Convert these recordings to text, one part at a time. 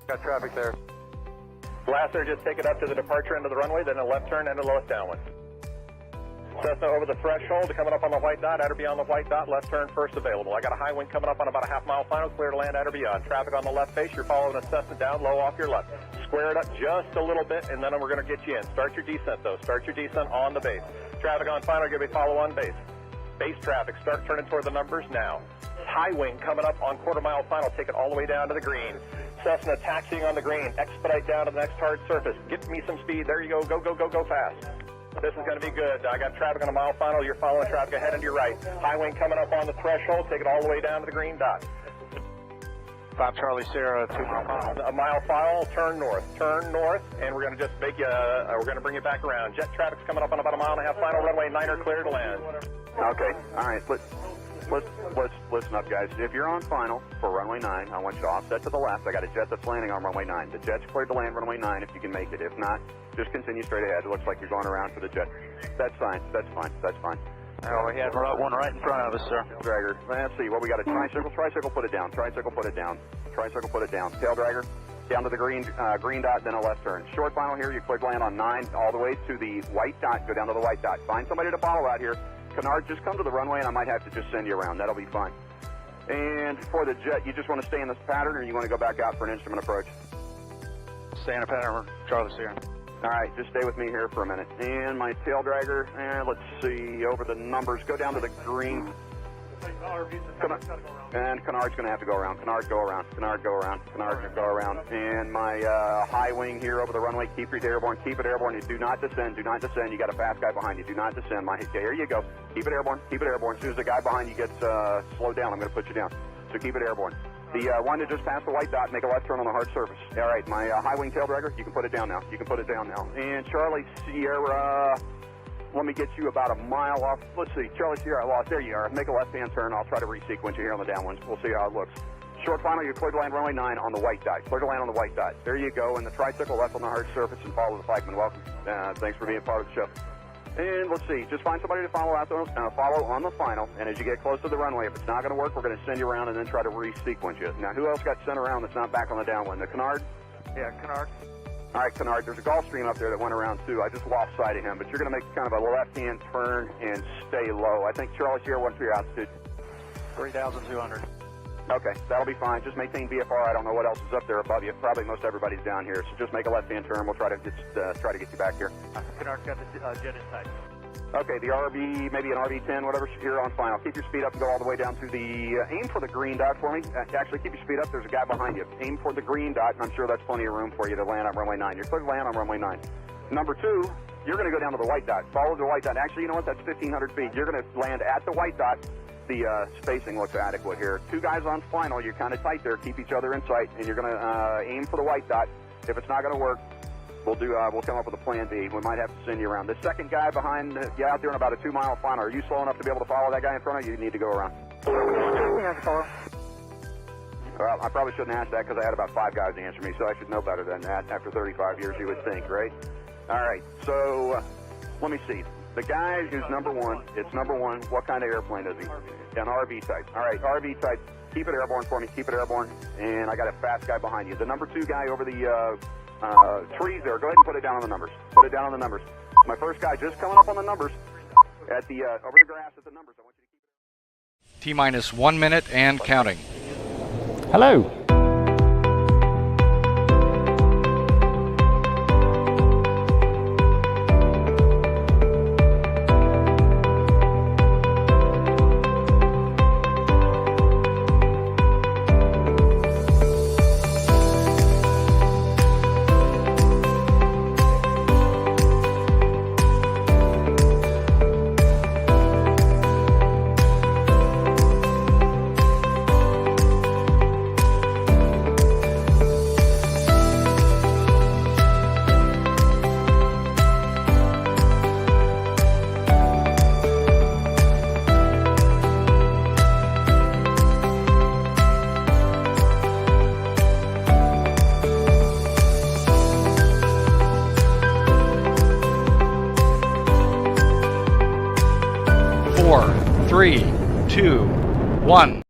Got traffic there. Last there, just take it up to the departure end of the runway, then a left turn into lowest downwind. Cessna over the threshold, coming up on the white dot, at or beyond the white dot, left turn first available. I got a high wind coming up on about a half-mile final, clear to land at or beyond. Traffic on the left face, you're following a Cessna down, low off your left. Square it up just a little bit, and then we're going to get you in. Start your descent, though. Start your descent on the base. Traffic on final, give me follow on base. Base traffic, start turning toward the numbers now. High wing coming up on quarter-mile final, take it all the way down to the green. Cessna taxiing on the green, expedite down to the next hard surface. Get me some speed. There you go. Go, go, go, go fast. This is going to be good. I got traffic on a mile final. You're following traffic ahead and to your right. High wing coming up on the threshold. Take it all the way down to the green dot. 5 Charlie Sierra, 2 mile final. A mile final, turn north, and we're going to just make you, we're going to bring you back around. Jet traffic's coming up on about a mile and a half final, runway 9er clear to land. Okay, all right, let's listen up, guys. If you're on final for runway 9, I want you to offset to the left. I got a jet that's landing on runway 9. The jet's cleared to land runway 9 if you can make it. If not, just continue straight ahead. It looks like you're going around for the jet. That's fine, that's fine, that's fine. Oh, we had one right in front of us, sir. Dragger. Let's see. Well, we got a tricycle. Tricycle, put it down. Tricycle, put it down. Tricycle, put it down. Tail dragger, down to the green dot, then a left turn. Short final here. You clear land on 9 all the way to the white dot. Go down to the white dot. Find somebody to follow out here. Canard, just come to the runway, and I might have to just send you around. That'll be fine. And for the jet, you just want to stay in this pattern, or you want to go back out for an instrument approach? Stay in a pattern, Charlie Sierra. All right, just stay with me here for a minute. And my tail dragger, and let's see, over the numbers, go down to the green. And Canard's going to have to go around. Canard, go around. Canard, go around. Canard, go around. And my high wing here over the runway, keep it airborne. Keep it airborne. You do not descend. Do not descend. You got a fast guy behind you. Do not descend. There you go. Keep it airborne. Keep it airborne. As soon as the guy behind you gets slowed down, I'm going to put you down. So keep it airborne. The one that just passed the white dot, make a left turn on the hard surface. All right, my high wing tail dragger, you can put it down now. You can put it down now. And Charlie Sierra, let me get you about a mile off. Let's see, Charlie Sierra, I lost. There you are. Make a left-hand turn. I'll try to resequence you here on the downwinds. We'll see how it looks. Short final, you're clear to land runway 9 on the white dot. Clear to land on the white dot. There you go. And the tricycle left on the hard surface and follow the flagman. Welcome. Thanks for being part of the show. And let's see, just find somebody to follow out follow on the final, and as you get close to the runway, if it's not going to work, we're going to send you around and then try to re-sequence you. Now, who else got sent around that's not back on the downwind? The Canard? Yeah, Canard. All right, Canard, there's a Gulfstream up there that went around too. I just lost sight of him, but you're going to make kind of a left-hand turn and stay low. I think Charlie Sierra, what's your altitude? 3,200. Okay, that'll be fine. Just maintain VFR. I don't know what else is up there above you. Probably most everybody's down here, so just make a left-hand turn. We'll try to get you back here. Canard's got the jet in sight. Okay, the RV, maybe an RV-10, whatever's here on final. Keep your speed up and go all the way down to the, aim for the green dot for me. Actually, keep your speed up. There's a guy behind you. Aim for the green dot, and I'm sure that's plenty of room for you to land on runway 9. You're clear to land on runway 9. Number 2, you're going to go down to the white dot. Follow the white dot. Actually, you know what? That's 1,500 feet. You're going to land at the white dot. The spacing looks adequate here. 2 guys on final. You're kind of tight there. Keep each other in sight, and you're going to aim for the white dot. If it's not going to work, we'll come up with a plan B. We might have to send you around. The second guy behind you out there in about a 2-mile final. Are you slow enough to be able to follow that guy in front of you? You need to go around. Yeah, follow. Well, I probably shouldn't ask that because I had about 5 guys answer me, so I should know better than that after 35 years, you would think, right? All right, so let me see. The guy who's number 1, it's number 1. What kind of airplane is he? An RV type. All right, RV type. Keep it airborne for me. Keep it airborne. And I got a fast guy behind you. The number 2 guy over the trees there. Go ahead and put it down on the numbers. Put it down on the numbers. My first guy just coming up on the numbers at the over the grass at the numbers. I want you to keep it. T-minus 1 minute and counting. Hello. Three, two, one.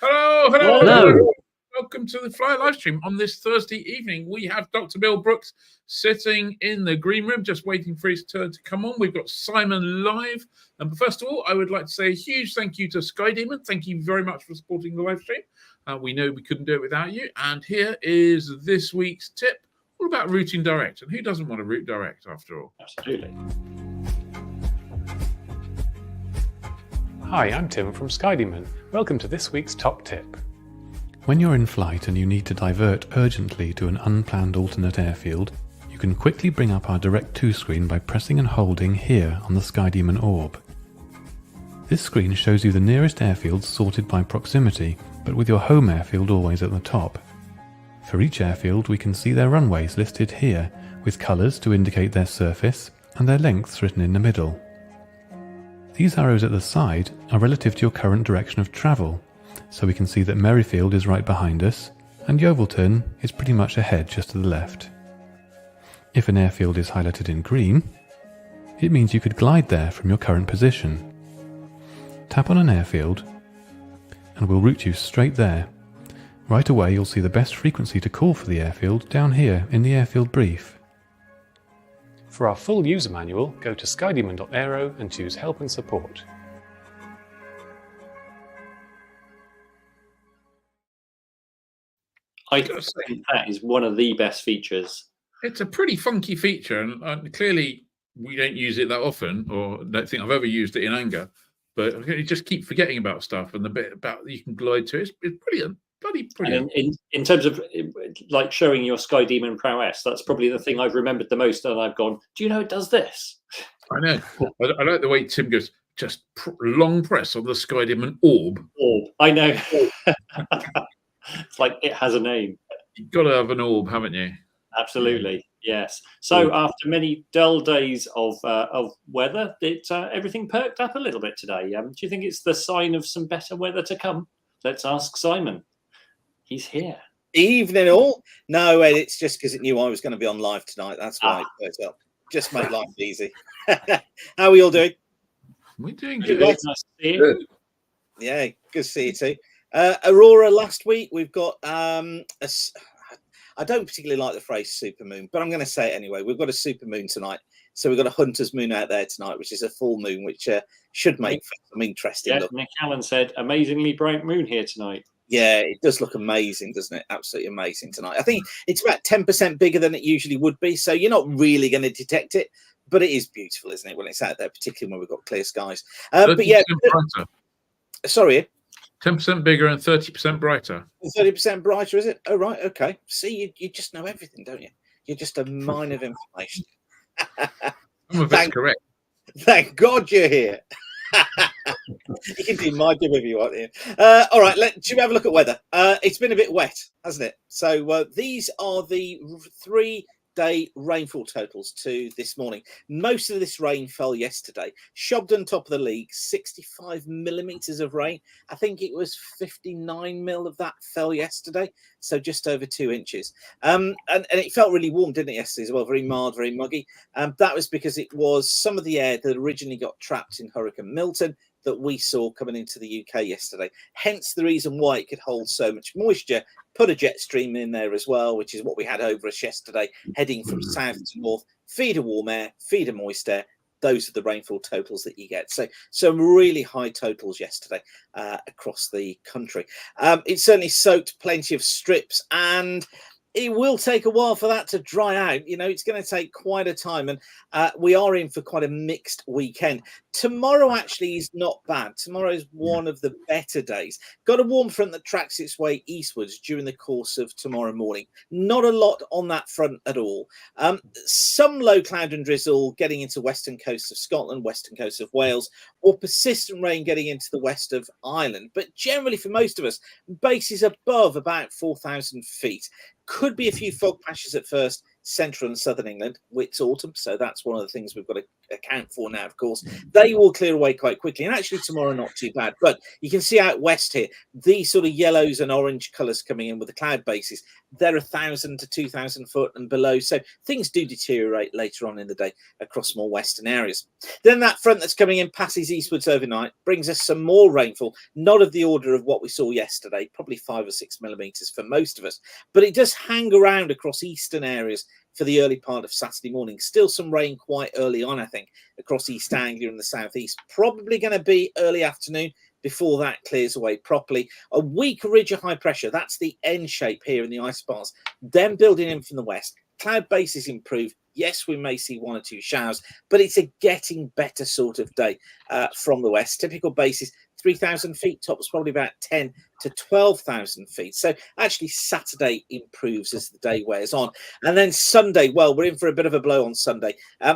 Hello. Hello. welcome to the Fly live stream. On this Thursday evening, we have Dr. Bill Brooks sitting in the green room, just waiting for his turn to come on. We've got Simon live. And first of all, I would like to say a huge thank you to Sky Demon. Thank you very much for supporting the live stream. We know we couldn't do it without you. And here is this week's tip, all about routing direct. And who doesn't want to route direct after all? Absolutely. Hi, I'm Tim from Skydemon. Welcome to this week's top tip. When you're in flight and you need to divert urgently to an unplanned alternate airfield, you can quickly bring up our Direct To screen by pressing and holding here on the Skydemon orb. This screen shows you the nearest airfields sorted by proximity, but with your home airfield always at the top. For each airfield we can see their runways listed here, with colours to indicate their surface and their lengths written in the middle. These arrows at the side are relative to your current direction of travel, so we can see that Merrifield is right behind us, and Yeovilton is pretty much ahead just to the left. If an airfield is highlighted in green, it means you could glide there from your current position. Tap on an airfield, and we'll route you straight there. Right away you'll see the best frequency to call for the airfield down here in the airfield brief. For our full user manual, go to skydemon.aero and choose Help and Support. I think that is one of the best features. It's a pretty funky feature, and clearly we don't use it that often, or don't think I've ever used it in anger, but you just keep forgetting about stuff, and the bit about you can glide to it's brilliant. Bloody brilliant. And in terms of like showing your Sky Demon prowess, that's probably the thing I've remembered the most, and I've gone, do you know it does this? I know. I like the way Tim goes, just long press on the Sky Demon orb. Orb. I know. It's like it has a name. You've got to have an orb, haven't you? Absolutely, yes. So after many dull days of weather, everything perked up a little bit today. Do you think it's the sign of some better weather to come? Let's ask Simon. He's here. Evening all. No, Ed, it's just because it knew I was going to be on live tonight. That's why it perked up. Just make life easy. How are we all doing? We're doing Good. good. Nice to see you. Yeah, good to see you too. Aurora last week, we've got I don't particularly like the phrase supermoon, but I'm going to say it anyway. We've got a supermoon tonight. So we've got a hunter's moon out there tonight, which is a full moon, which should make for some interesting look. Nick Allen said, amazingly bright moon here tonight. Yeah, it does look amazing, doesn't it? Absolutely amazing tonight. I think it's about 10% bigger than it usually would be. So you're not really going to detect it, but it is beautiful, isn't it, when it's out there, particularly when we've got clear skies. But yeah, brighter. Sorry. 10% bigger and 30% brighter. 30% brighter, is it? Oh, right. Okay. See, you just know everything, don't you? You're just a mine of information. Some of it's correct. Thank God you're here. You can do my job if you want here. All right, should we have a look at weather? It's been a bit wet, hasn't it? So these are the 3-day rainfall totals to this morning. Most of this rain fell yesterday. Shobden, top of the league, 65 millimetres of rain. I think it was 59 mil of that fell yesterday, so just over 2 inches. And it felt really warm, didn't it, yesterday as well? Very mild, very muggy. That was because it was some of the air that originally got trapped in Hurricane Milton that we saw coming into the UK yesterday. Hence the reason why it could hold so much moisture. Put a jet stream in there as well, which is what we had over us yesterday, heading from south to north. Feed a warm air, feed a moist air. Those are the rainfall totals that you get. So some really high totals yesterday across the country. It certainly soaked plenty of strips, and it will take a while for that to dry out. You know, it's going to take quite a time, and we are in for quite a mixed weekend. Tomorrow actually is not bad. Tomorrow is one of the better days. Got a warm front that tracks its way eastwards during the course of tomorrow morning. Not a lot on that front at all. Some low cloud and drizzle getting into western coast of Scotland, western coast of Wales, or persistent rain getting into the west of Ireland. But generally for most of us, base is above about 4,000 feet. Could be a few fog patches at first, central and southern England. It's autumn, so that's one of the things we've got to account for now, of course. They will clear away quite quickly, and actually tomorrow not too bad. But you can see out west here, these sort of yellows and orange colours coming in with the cloud bases. They're 1,000 to 2,000 foot and below, so things do deteriorate later on in the day across more western areas. Then that front that's coming in passes eastwards overnight, brings us some more rainfall, not of the order of what we saw yesterday, probably 5 or 6 millimetres for most of us, but it does hang around across eastern areas for the early part of Saturday morning. Still some rain quite early on, I think, across East Anglia and the southeast. Probably going to be early afternoon before that clears away properly. A weak ridge of high pressure, that's the N shape here in the ice bars, then building in from the west. Cloud bases improve. Yes, we may see 1 or 2 showers, but it's a getting better sort of day from the west. Typical bases, 3,000 feet, tops probably about 10 to 12,000 feet. So actually Saturday improves as the day wears on. And then Sunday, well, we're in for a bit of a blow on Sunday.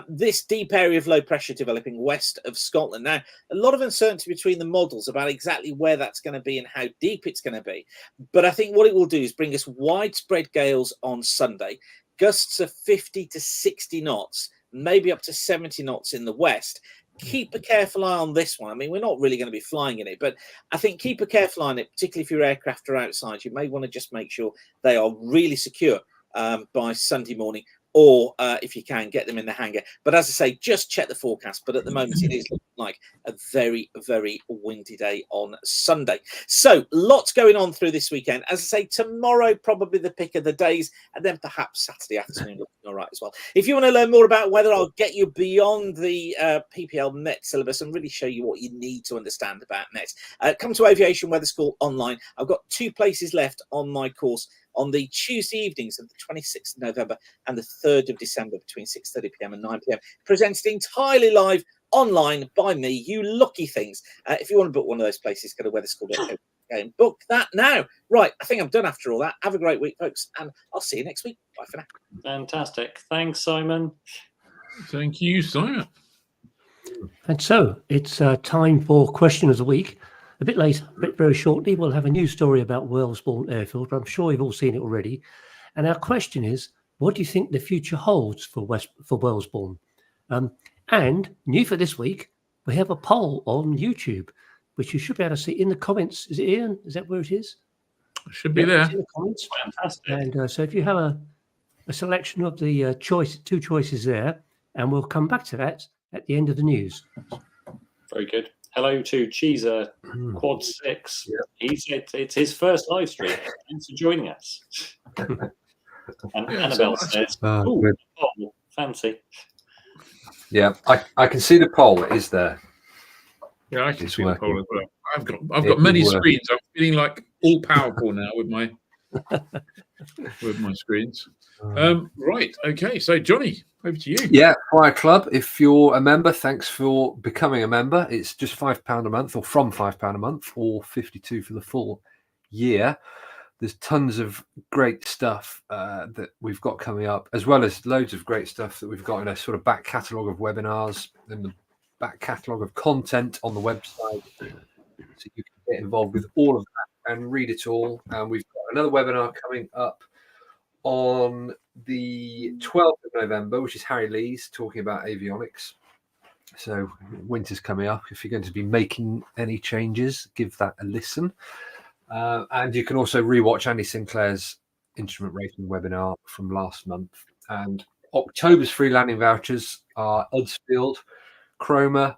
This deep area of low pressure developing west of Scotland. Now, a lot of uncertainty between the models about exactly where that's going to be and how deep it's going to be. But I think what it will do is bring us widespread gales on Sunday, gusts of 50 to 60 knots, maybe up to 70 knots in the west. Keep a careful eye on this one. I mean, we're not really going to be flying in it, but I think keep a careful eye on it, particularly if your aircraft are outside. You may want to just make sure they are really secure by Sunday morning, or if you can, get them in the hangar. But as I say, just check the forecast. But at the moment, it is looking like a very, very windy day on Sunday. So lots going on through this weekend. As I say, tomorrow, probably the pick of the days, and then perhaps Saturday afternoon looking all right as well. If you want to learn more about weather, I'll get you beyond the PPL Met syllabus and really show you what you need to understand about Met. Come to Aviation Weather School online. I've got 2 places left on my course on the Tuesday evenings of the 26th of November and the 3rd of December between 6:30 p.m. and 9 p.m. Presented entirely live online by me, you lucky things. If you want to book one of those places, go to weatherschool.co and book that now. Right, I think I'm done after all that. Have a great week, folks, and I'll see you next week. Bye for now. Fantastic. Thanks, Simon. Thank you, Simon. And so it's time for question of the week. A bit later, very shortly, we'll have a new story about Wellesbourne Airfield, but I'm sure you've all seen it already. And our question is, what do you think the future holds for Wellesbourne? And new for this week, we have a poll on YouTube, which you should be able to see in the comments. Is it Ian? Is that where it is? It should be there. In the comments. Fantastic. And so if you have a selection of the 2 choices there, and we'll come back to that at the end of the news. Very good. Hello to Cheezer Quad 6. Yeah. He said it's his first live stream. Thanks for joining us. And Annabelle says, "Oh, fancy." Yeah, I can see the poll. It is there. Yeah, I can see the poll as well. I've got many screens. I'm feeling like all powerful now with my screens. Right. Okay. So Johnny, over to you. Yeah, Fire Club. If you're a member, thanks for becoming a member. It's just £5 a month, or from £5 a month, or 52 for the full year. There's tons of great stuff that we've got coming up, as well as loads of great stuff that we've got in a sort of back catalogue of webinars and the back catalogue of content on the website. So you can get involved with all of that and read it all. And we've got another webinar coming up on the 12th of November, which is Harry Lee's talking about avionics. So winter's coming up. If you're going to be making any changes, give that a listen. And you can also rewatch Andy Sinclair's instrument rating webinar from last month. And October's free landing vouchers are Edsfield, Cromer,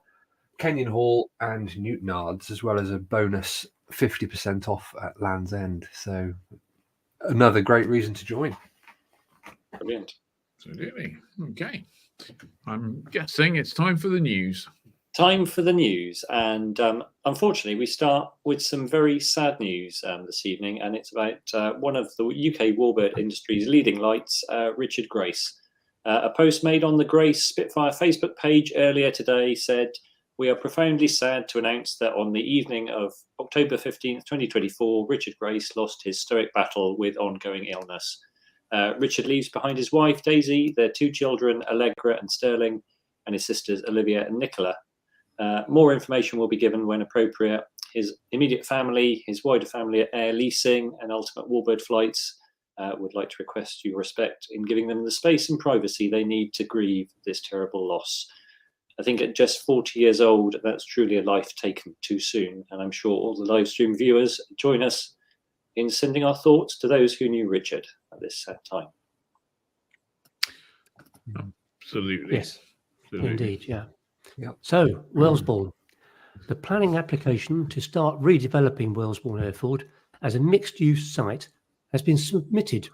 Kenyon Hall, and Newtonards, as well as a bonus 50% off at Land's End. So another great reason to join. Brilliant. Absolutely. Okay. I'm guessing it's time for the news. Time for the news. And unfortunately, we start with some very sad news this evening. And it's about one of the UK warbird industry's leading lights, Richard Grace. A post made on the Grace Spitfire Facebook page earlier today said, "We are profoundly sad to announce that on the evening of October 15th, 2024, Richard Grace lost his stoic battle with ongoing illness. Richard leaves behind his wife, Daisy, their 2 children, Allegra and Sterling, and his sisters, Olivia and Nicola. More information will be given when appropriate. His immediate family, his wider family at Air Leasing and Ultimate Warbird Flights, would like to request your respect in giving them the space and privacy they need to grieve this terrible loss. I think at just 40 years old, that's truly a life taken too soon. And I'm sure all the live stream viewers join us in sending our thoughts to those who knew Richard at this sad time. Absolutely. Yes, Absolutely. indeed, yeah. Yep. So, Wellesbourne. The planning application to start redeveloping Wellesbourne Airfield as a mixed-use site has been submitted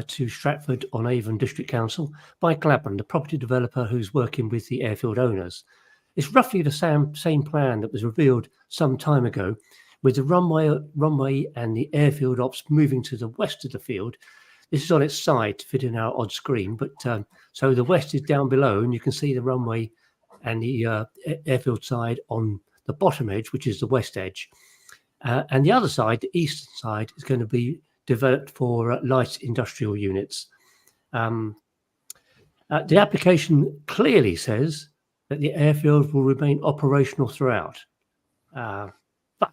to Stratford-on-Avon District Council by Gladman, the property developer who's working with the airfield owners. It's roughly the same plan that was revealed some time ago, with the runway and the airfield ops moving to the west of the field. This is on its side to fit in our odd screen, but so the west is down below, and you can see the runway and the airfield side on the bottom edge, which is the west edge. And the other side, the eastern side, is going to be developed for light industrial units. The application clearly says that the airfield will remain operational throughout. But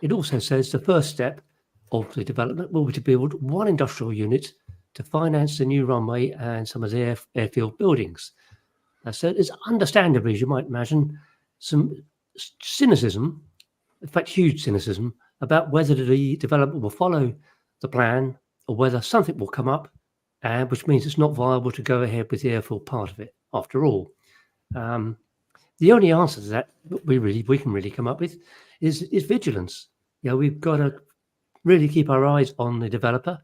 it also says the first step of the development will be to build one industrial unit to finance the new runway and some of the airfield buildings. So there's understandably, as you might imagine, some cynicism, in fact, huge cynicism, about whether the development will follow the plan or whether something will come up, which means it's not viable to go ahead with the airfield part of it. After all, the only answer to that we can really come up with is vigilance. You know, we've got to really keep our eyes on the developer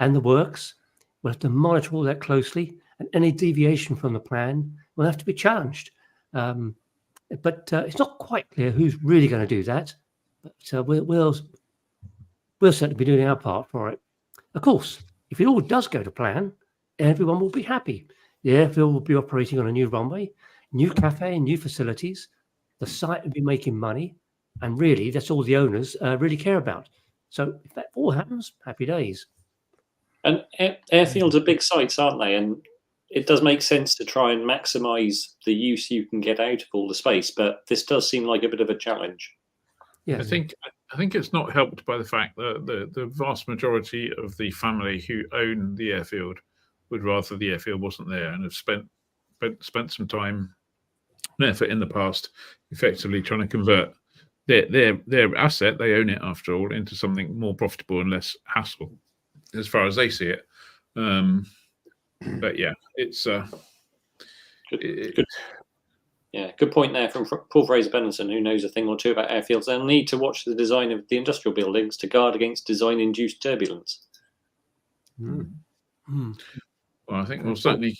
and the works. We'll have to monitor all that closely, and any deviation from the plan will have to be challenged. But it's not quite clear who's really going to do that. But we'll certainly be doing our part for it. Of course, if it all does go to plan, everyone will be happy. The airfield will be operating on a new runway, new cafe, and new facilities. The site will be making money, and really, that's all the owners really care about. So if that all happens, happy days. And airfields are big sites, aren't they? And it does make sense to try and maximise the use you can get out of all the space, but this does seem like a bit of a challenge. Yeah, I think it's not helped by the fact that the vast majority of the family who own the airfield would rather the airfield wasn't there, and have spent some time and effort in the past effectively trying to convert their asset, they own it after all, into something more profitable and less hassle, as far as they see it. But yeah, it's good. Yeah, good point there from Paul Fraser Benenson, who knows a thing or two about airfields. They'll need to watch the design of the industrial buildings to guard against design-induced turbulence. Well, I think we'll certainly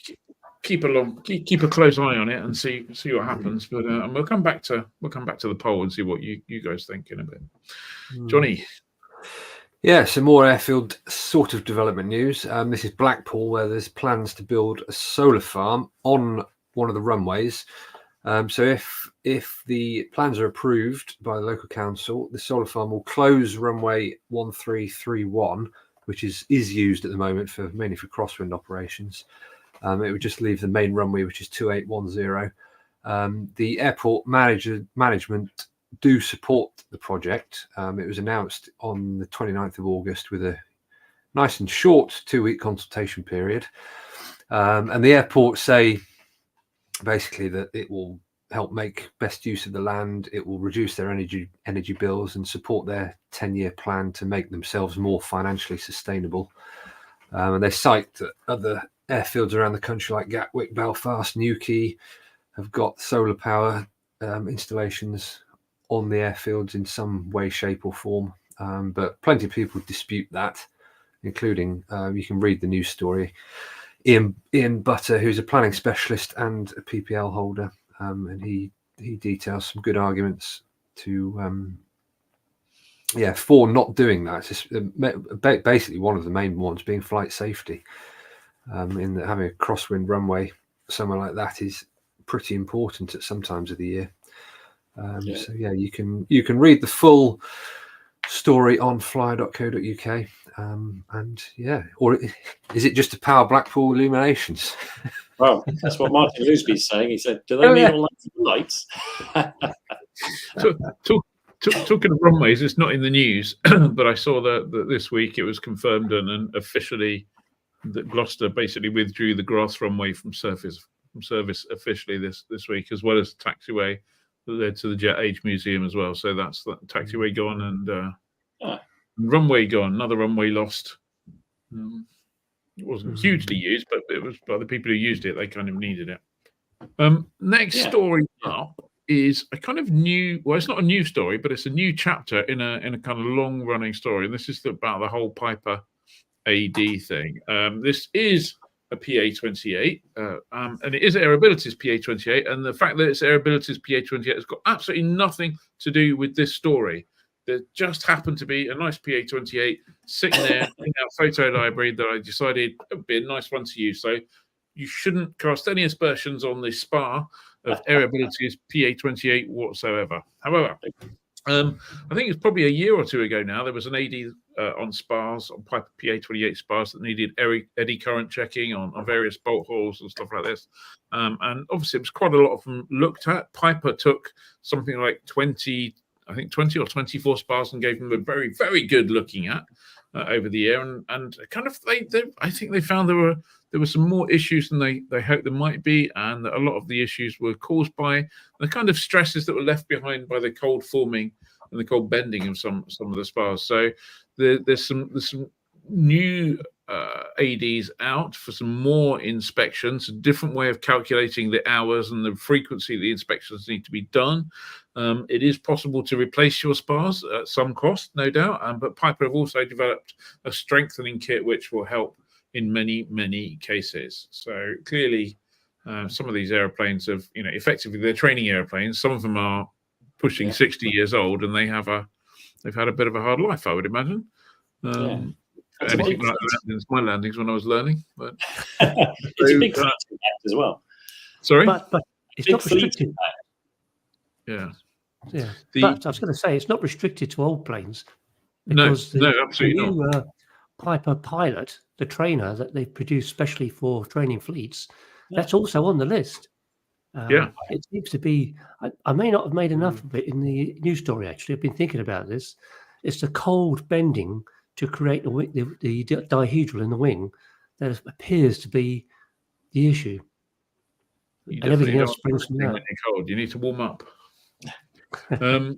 keep a close eye on it and see what happens. But and we'll come back to the poll and see what you guys think in a bit. Johnny. Yeah, some more airfield sort of development news. This is Blackpool, where there's plans to build a solar farm on one of the runways. So if the plans are approved by the local council, the solar farm will close runway 1331, which is used at the moment mainly for crosswind operations. It would just leave the main runway, which is 2810. The airport management do support the project. It was announced on the 29th of August with a nice and short 2-week consultation period. And the airport say basically that it will help make best use of the land. It will reduce their energy bills and support their 10-year plan to make themselves more financially sustainable. And they cite that other airfields around the country like Gatwick, Belfast, Newquay have got solar power installations on the airfields in some way, shape or form. But plenty of people dispute that, including, you can read the news story, Ian Butter, who's a planning specialist and a PPL holder, and he details some good arguments to for not doing that. It's basically one of the main ones being flight safety. In that having a crosswind runway somewhere like that is pretty important at some times of the year. So yeah, you can read the full story on flyer.co.uk. And yeah, or is it just to power Blackpool illuminations? Well, that's what Martin Loosby's saying. He said, "Do they need all lights?" Talking of runways, it's not in the news, but I saw that this week it was confirmed and officially that Gloucester basically withdrew the grass runway from service officially this week, as well as the taxiway that led to the Jet Age Museum as well. So that's that taxiway gone and runway gone. Another runway lost. It wasn't hugely used, but it was by the people who used it. They kind of needed it. Next story up is a kind of new. Well, it's not a new story, but it's a new chapter in a kind of long running story. And this is about the whole Piper AD thing. This is a PA28, and it is Airability's PA28. And the fact that it's Airability's PA28 has got absolutely nothing to do with this story. There just happened to be a nice PA28 sitting there in our photo library that I decided it would be a nice one to use. So you shouldn't cast any aspersions on the spar of Airability's PA28 whatsoever. However, I think it's probably a year or two ago now, there was an AD on spars, on Piper PA28 spars that needed eddy current checking on various bolt holes and stuff like this. And obviously, it was quite a lot of them looked at. Piper took something like 20 or 24 spars and gave them a very, very good looking at over the year. And kind of, I think they found there were some more issues than they hoped there might be, and that a lot of the issues were caused by the kind of stresses that were left behind by the cold forming and the cold bending of some of the spars. So there's some new ADs out for some more inspections, a different way of calculating the hours and the frequency the inspections need to be done. It is possible to replace your spars at some cost, no doubt, but Piper have also developed a strengthening kit which will help in many, many cases. So clearly, some of these airplanes have, effectively they're training airplanes. Some of them are pushing 60 years old, and they've had a bit of a hard life, I would imagine. Anything like my landings when I was learning, but it's a big fleet impact as well. Sorry, but it's not restricted. Yeah. But I was going to say it's not restricted to old planes. No, absolutely the new, not. Piper Pilot, the trainer that they've produced specially for training fleets, that's also on the list. It seems to be. I may not have made enough of it in the news story. Actually, I've been thinking about this. It's the cold bending to create the dihedral in the wing that appears to be the issue. You and everything else springs from that. When you're cold, you need to warm up. They're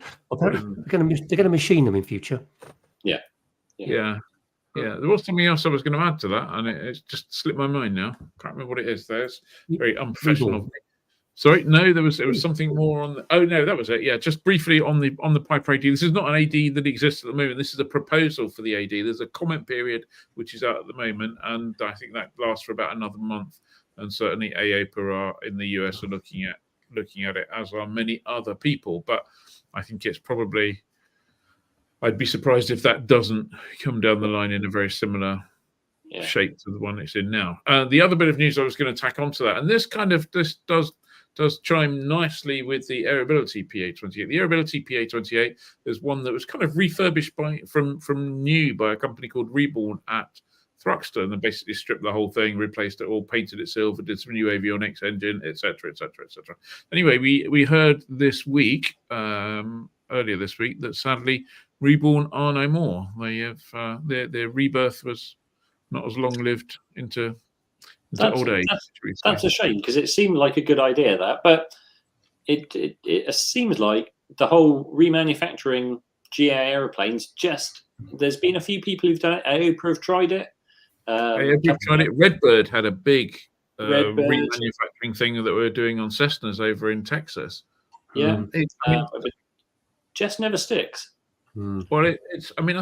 going to machine them in future. Yeah. There was something else I was going to add to that, and it's just slipped my mind now. Can't remember what it is. There's very unprofessional of me. Sorry, no, there was something more on. Oh no, that was it. Yeah, just briefly on the Piper AD. This is not an AD that exists at the moment. This is a proposal for the AD. There's a comment period which is out at the moment, and I think that lasts for about another month. And certainly AOPA in the US are looking at it, as are many other people. But I think it's probably. I'd be surprised if that doesn't come down the line in a very similar shape to the one it's in now. The other bit of news I was going to tack onto that, and this does chime nicely with the Airability PA28. The Airability PA28 is one that was kind of refurbished from new by a company called Reborn at Thruxton, and basically stripped the whole thing, replaced it all, painted it silver, did some new avionics engine, etc., etc., etc. Anyway, we heard this week, earlier this week, that sadly Reborn are no more. They have their rebirth was not as long lived into old age. That's a shame, because it seemed like a good idea, but it seems like the whole remanufacturing GA aeroplanes, there's been a few people who've done it. AOPA have tried it. Redbird had a big remanufacturing thing that we're doing on Cessnas over in Texas. Just never sticks. Well, I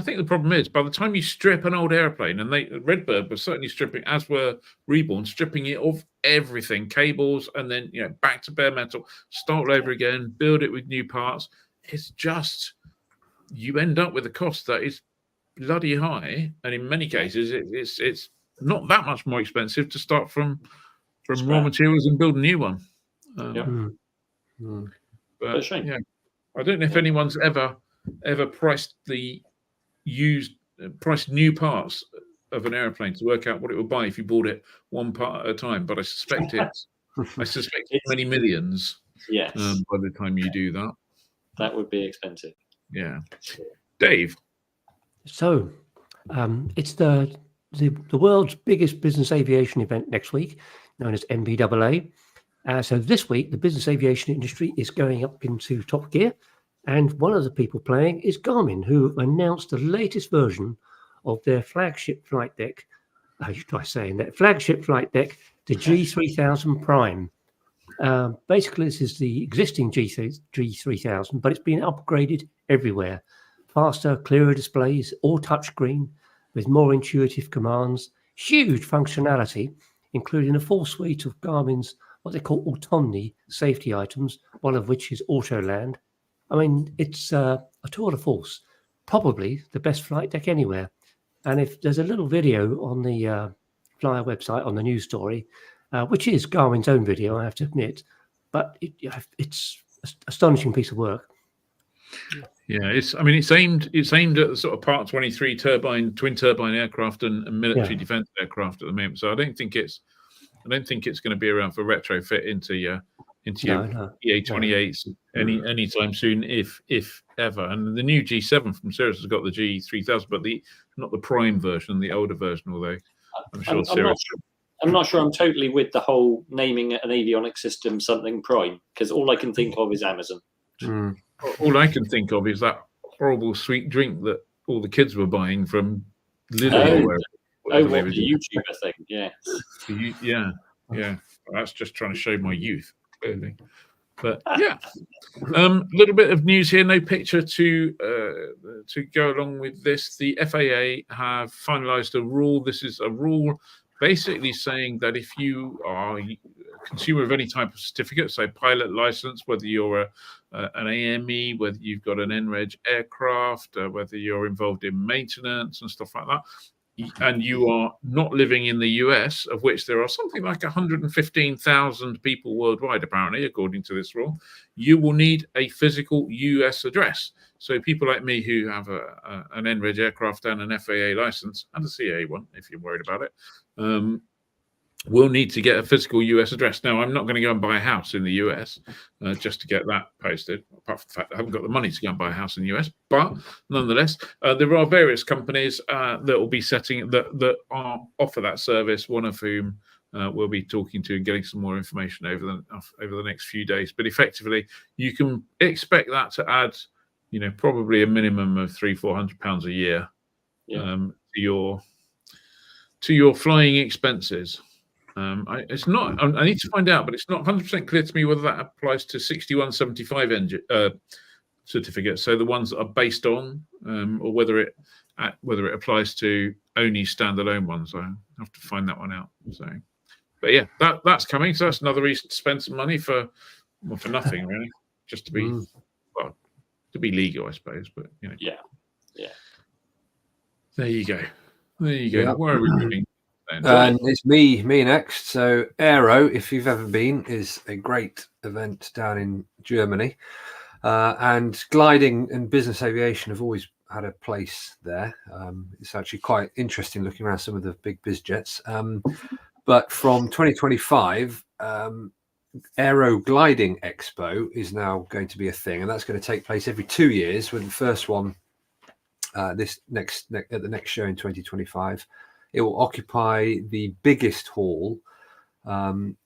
think the problem is by the time you strip an old airplane, and Redbird was certainly stripping, as were Reborn, stripping it of everything, cables, and then back to bare metal, start over again, build it with new parts. It's just you end up with a cost that is bloody high, and in many cases it's not that much more expensive to start from raw materials and build a new one. But shame. I don't know if anyone's ever priced priced new parts of an airplane to work out what it would buy if you bought it one part at a time. But I suspect it's many millions. Yes. By the time you do that, that would be expensive. Yeah. Dave. So it's the world's biggest business aviation event next week, known as NBAA. So this week, the business aviation industry is going up into top gear. And one of the people playing is Garmin, who announced the latest version of their flagship flight deck. I should try saying that flagship flight deck, the G3000 Prime. Basically, this is the existing G3000, but it's been upgraded everywhere. Faster, clearer displays, all touchscreen, with more intuitive commands, huge functionality, including a full suite of Garmin's what they call autonomy safety items, one of which is Auto Land. I mean, it's a tour de force, probably the best flight deck anywhere. And if there's a little video on the Flyer website on the news story, which is Garmin's own video, I have to admit, but it's an astonishing piece of work. Yeah, it's aimed at the sort of Part 23 twin turbine aircraft and military defense aircraft at the moment. So I don't think it's going to be around for retrofit into your EA28s anytime soon, if ever. And the new G7 from Cirrus has got the G3000, but not the Prime version, the older version. Although I'm sure Cirrus. I'm not sure I'm totally with the whole naming an avionics system something Prime, because all I can think of is Amazon. All I can think of is that horrible sweet drink that all the kids were buying from Lidl. What the YouTuber thing? Yeah. Yeah. That's just trying to show my youth, clearly. But yeah, little bit of news here. No picture to go along with this. The FAA have finalised a rule. This is a rule basically saying that if you are a consumer of any type of certificate, say pilot license, whether you're an AME, whether you've got an NREG aircraft, whether you're involved in maintenance and stuff like that, and you are not living in the US, of which there are something like 115,000 people worldwide, apparently, according to this rule, you will need a physical US address. So people like me who have an NREG aircraft and an FAA license, and a CA one, if you're worried about it, will need to get a physical US address. Now, I'm not going to go and buy a house in the US just to get that posted, apart from the fact I haven't got the money to go and buy a house in the US. But nonetheless, there are various companies that will be that offer that service, one of whom we'll be talking to and getting some more information over the next few days. But effectively, you can expect that to add, probably a minimum of £300-400 a year to your flying expenses. It's not. I need to find out, but it's not 100% clear to me whether that applies to 6175 certificates, so the ones that are based on, or whether it applies to only standalone ones. I have to find that one out. So, but yeah, that's coming. So that's another reason to spend some money for nothing, really, just to be to be legal, I suppose. But yeah. There you go. Yeah. Where are we moving? And it's me next. So Aero, if you've ever been, is a great event down in Germany. And gliding and business aviation have always had a place there. It's actually quite interesting looking around some of the big biz jets. But from 2025, Aero Gliding Expo is now going to be a thing, and that's going to take place every 2 years, with the first one at the next show in 2025. It will occupy the biggest hall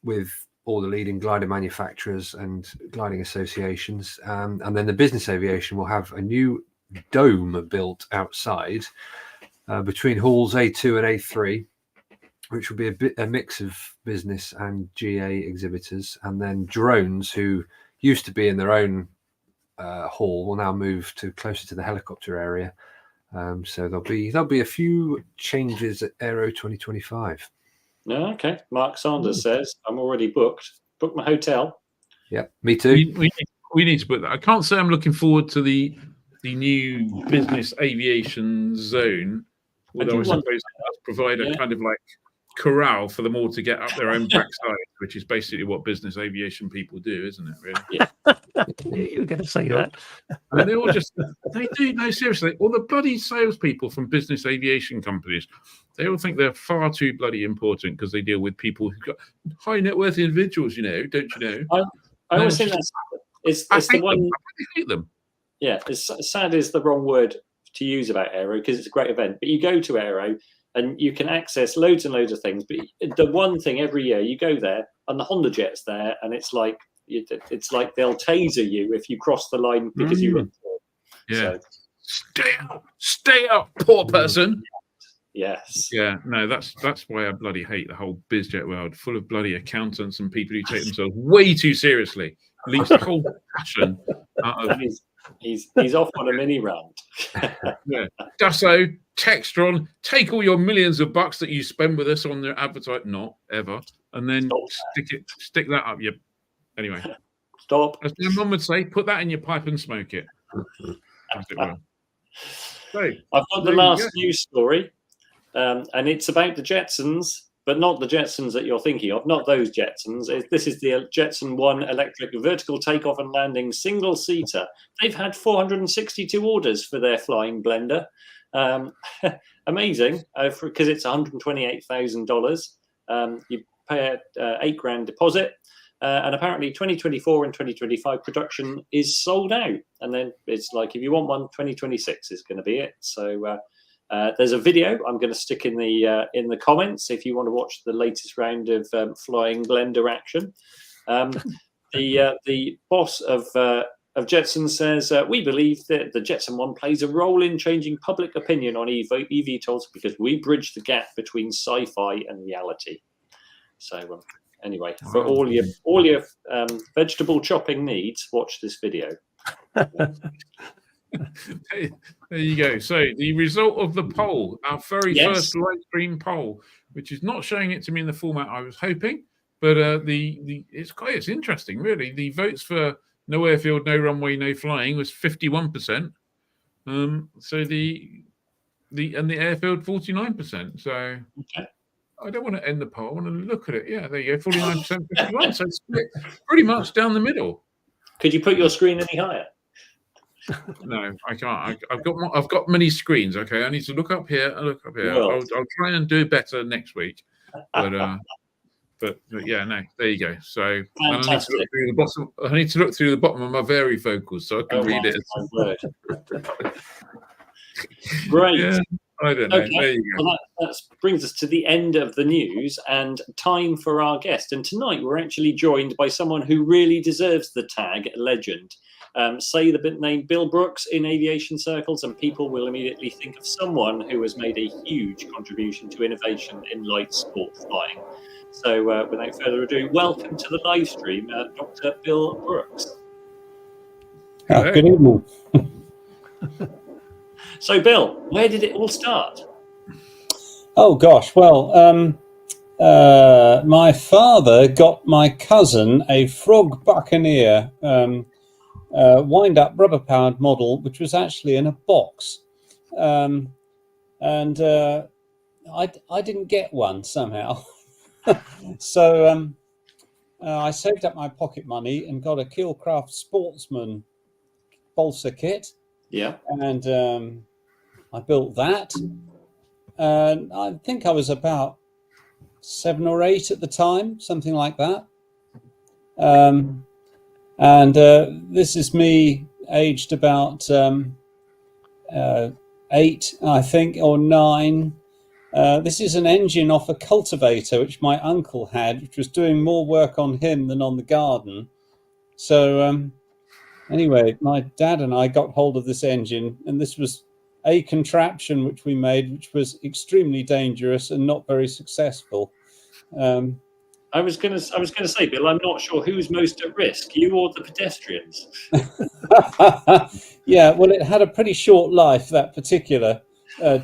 with all the leading glider manufacturers and gliding associations. And then the business aviation will have a new dome built outside between halls A2 and A3, which will be a mix of business and GA exhibitors. And then drones, who used to be in their own hall, will now move closer to the helicopter area. So there'll be a few changes at Aero 2025. Okay. Mark Sanders says, I'm already booked. Book my hotel. Yeah, me too. We need to book that. I can't say I'm looking forward to the new business aviation zone, although I suppose it does provide a kind of like corral for them all to get up their own backside, which is basically what business aviation people do, isn't it, really? Yeah. You're going to say that. And they all they do, no, seriously, all the bloody salespeople from business aviation companies, they all think they're far too bloody important because they deal with people who've got high net worth individuals, don't you know? I always think it's the one. I hate them. Yeah, sad is the wrong word to use about Aero because it's a great event. But you go to Aero and you can access loads and loads of things. But the one thing every year you go there and the Honda Jet's there, and it's like they'll taser you if you cross the line because you look for it. Yeah. So, stay up, poor person. Yes. Yeah, no, that's why I bloody hate the whole bizjet world, full of bloody accountants and people who take themselves way too seriously. Leaves the whole passion out of. He's off on a mini rant. Yeah, Dusso, Textron, take all your millions of bucks that you spend with us on their advertising, not ever, and then stick that up your. Anyway, stop. As my mum would say, put that in your pipe and smoke it. As it were. So, I've got the last news story, and it's about the Jetsons, but not the Jetsons that you're thinking of, not those Jetsons. This is the Jetson 1 electric vertical takeoff and landing single-seater. They've had 462 orders for their flying blender. Amazing, because it's $128,000. You pay $8,000 deposit. And apparently 2024 and 2025 production is sold out. And then it's like, if you want one, 2026 is going to be it. So there's a video I'm going to stick in the comments if you want to watch the latest round of flying blender action. The boss of Jetson says, we believe that the Jetson 1 plays a role in changing public opinion on eVTOLs because we bridge the gap between sci-fi and reality. So anyway, for all your vegetable chopping needs, watch this video. There you go. So the result of the poll, our very first live stream poll, which is not showing it to me in the format I was hoping, but it's interesting really. The votes for no airfield, no runway, no flying was 51%. So the airfield 49%. So. Okay. I don't want to end the poll. I want to look at it. Yeah, there you go. 49%, 51%. So it's split pretty much down the middle. Could you put your screen any higher? No, I can't. I've got many screens. Okay, I need to look up here and look up here. Well, I'll try and do better next week. But yeah, no. There you go. So fantastic. I need to look through the bottom of my varifocals so I can read it. Great. Yeah. I don't know. Okay. There you go. Well, that brings us to the end of the news and time for our guest. And tonight we're actually joined by someone who really deserves the tag legend. Say the name Bill Brooks in aviation circles and people will immediately think of someone who has made a huge contribution to innovation in light sport flying. So without further ado, welcome to the live stream, Dr. Bill Brooks. Good evening. So, Bill, where did it all start? Oh, gosh. Well, my father got my cousin a Frog Buccaneer wind-up rubber-powered model, which was actually in a box. And I didn't get one somehow. So I saved up my pocket money and got a Keelcraft Sportsman balsa kit. Yeah. And I built that. And I think I was about 7 or 8 at the time, something like that. And this is me aged about 8, I think, or 9. This is an engine off a cultivator, which my uncle had, which was doing more work on him than on the garden. So anyway, my dad and I got hold of this engine, and this was a contraption which we made, which was extremely dangerous and not very successful. I was going to say, Bill, I'm not sure who's most at risk, you or the pedestrians. Yeah, well, it had a pretty short life, that particular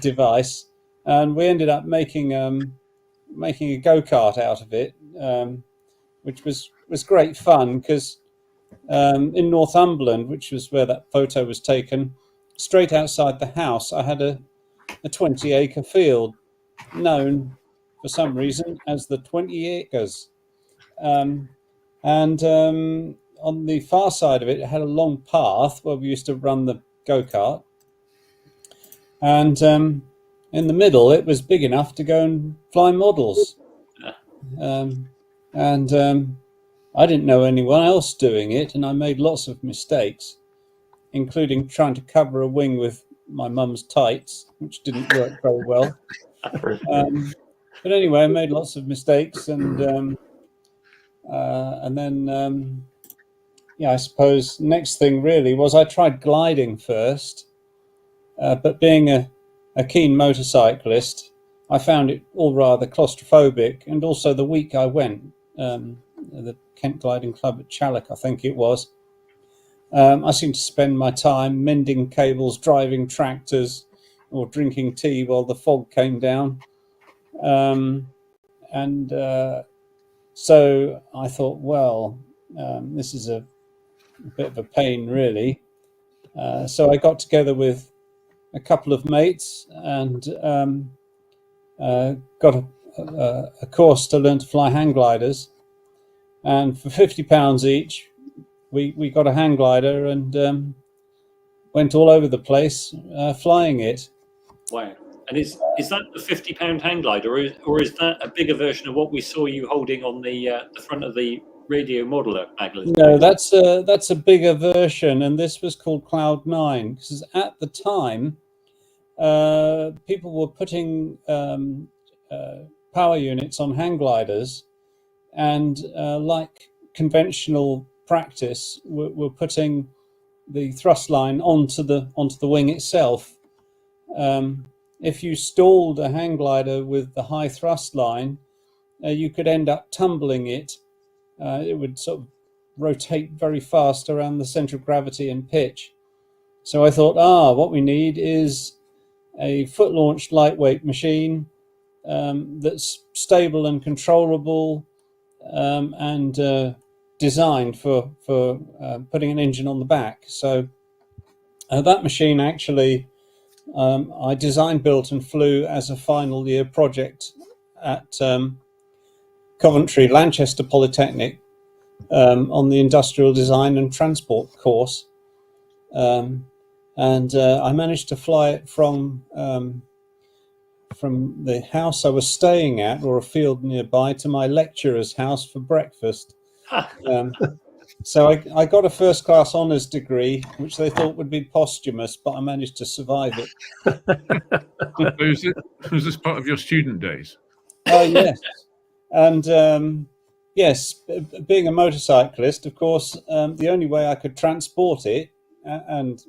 device, and we ended up making a go-kart out of it, which was great fun because in Northumberland, which was where that photo was taken, straight outside the house, I had a 20-acre field known for some reason as the 20 acres. And on the far side of it, it had a long path where we used to run the go-kart. And in the middle, it was big enough to go and fly models. And I didn't know anyone else doing it, and I made lots of mistakes, including trying to cover a wing with my mum's tights, which didn't work very well. But anyway, I made lots of mistakes, and then I suppose next thing really was I tried gliding first, but being a keen motorcyclist, I found it all rather claustrophobic, and also the week I went, the Kent Gliding Club at Challock, I think it was, I seemed to spend my time mending cables, driving tractors, or drinking tea while the fog came down. So I thought, well, this is a bit of a pain, really. So I got together with a couple of mates and got a course to learn to fly hang gliders. And for £50 each, we got a hang glider and went all over the place flying it. Wow. And is that the £50 hang glider, or is that a bigger version of what we saw you holding on the front of the radio modeler magazine? No, that's a bigger version, and this was called Cloud 9, because at the time, people were putting power units on hang gliders, and like conventional practice, we're putting the thrust line onto the wing itself. If you stalled a hang glider with the high thrust line, you could end up tumbling it. It would sort of rotate very fast around the center of gravity and pitch. So I thought, what we need is a foot-launched lightweight machine that's stable and controllable, and designed for putting an engine on the back. So that machine actually I designed, built and flew as a final year project at Coventry Lanchester Polytechnic on the industrial design and transport course. And I managed to fly it from the house I was staying at, or a field nearby, to my lecturer's house for breakfast. So I got a first-class honours degree, which they thought would be posthumous, but I managed to survive it. Was this part of your student days? Oh, yes. And yes, being a motorcyclist, of course, the only way I could transport it and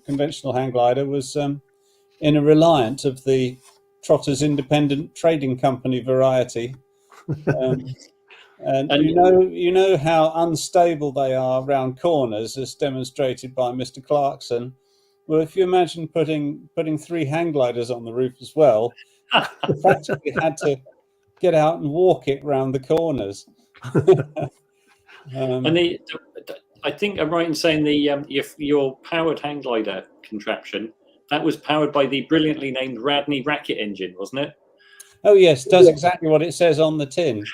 conventional hang glider was in a Reliant of the Trotters Independent Trading Company variety. And you know how unstable they are around corners, as demonstrated by Mr. Clarkson. Well, if you imagine putting 3 hang gliders on the roof as well, you practically had to get out and walk it round the corners. And I think I'm right in saying your powered hang glider contraption, that was powered by the brilliantly named Radney Racket engine, wasn't it? Oh yes, does exactly what it says on the tin.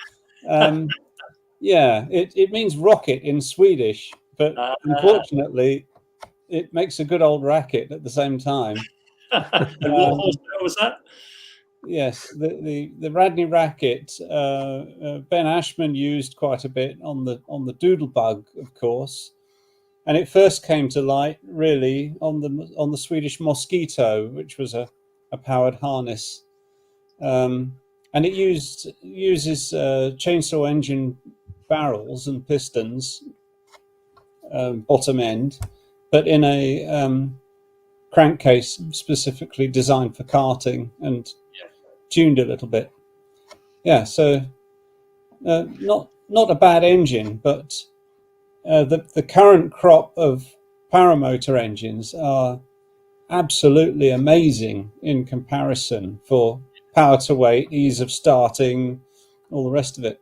Yeah, it means rocket in Swedish, but unfortunately, it makes a good old racket at the same time. And what horsepower was that? Yes, the Radney Racket, Ben Ashman used quite a bit on the Doodlebug, of course, and it first came to light really on the Swedish Mosquito, which was a powered harness, and it uses chainsaw engine barrels and pistons, bottom end, but in a crankcase specifically designed for karting and tuned a little bit. Yeah, so not a bad engine, but the current crop of paramotor engines are absolutely amazing in comparison for power to weight, ease of starting, all the rest of it.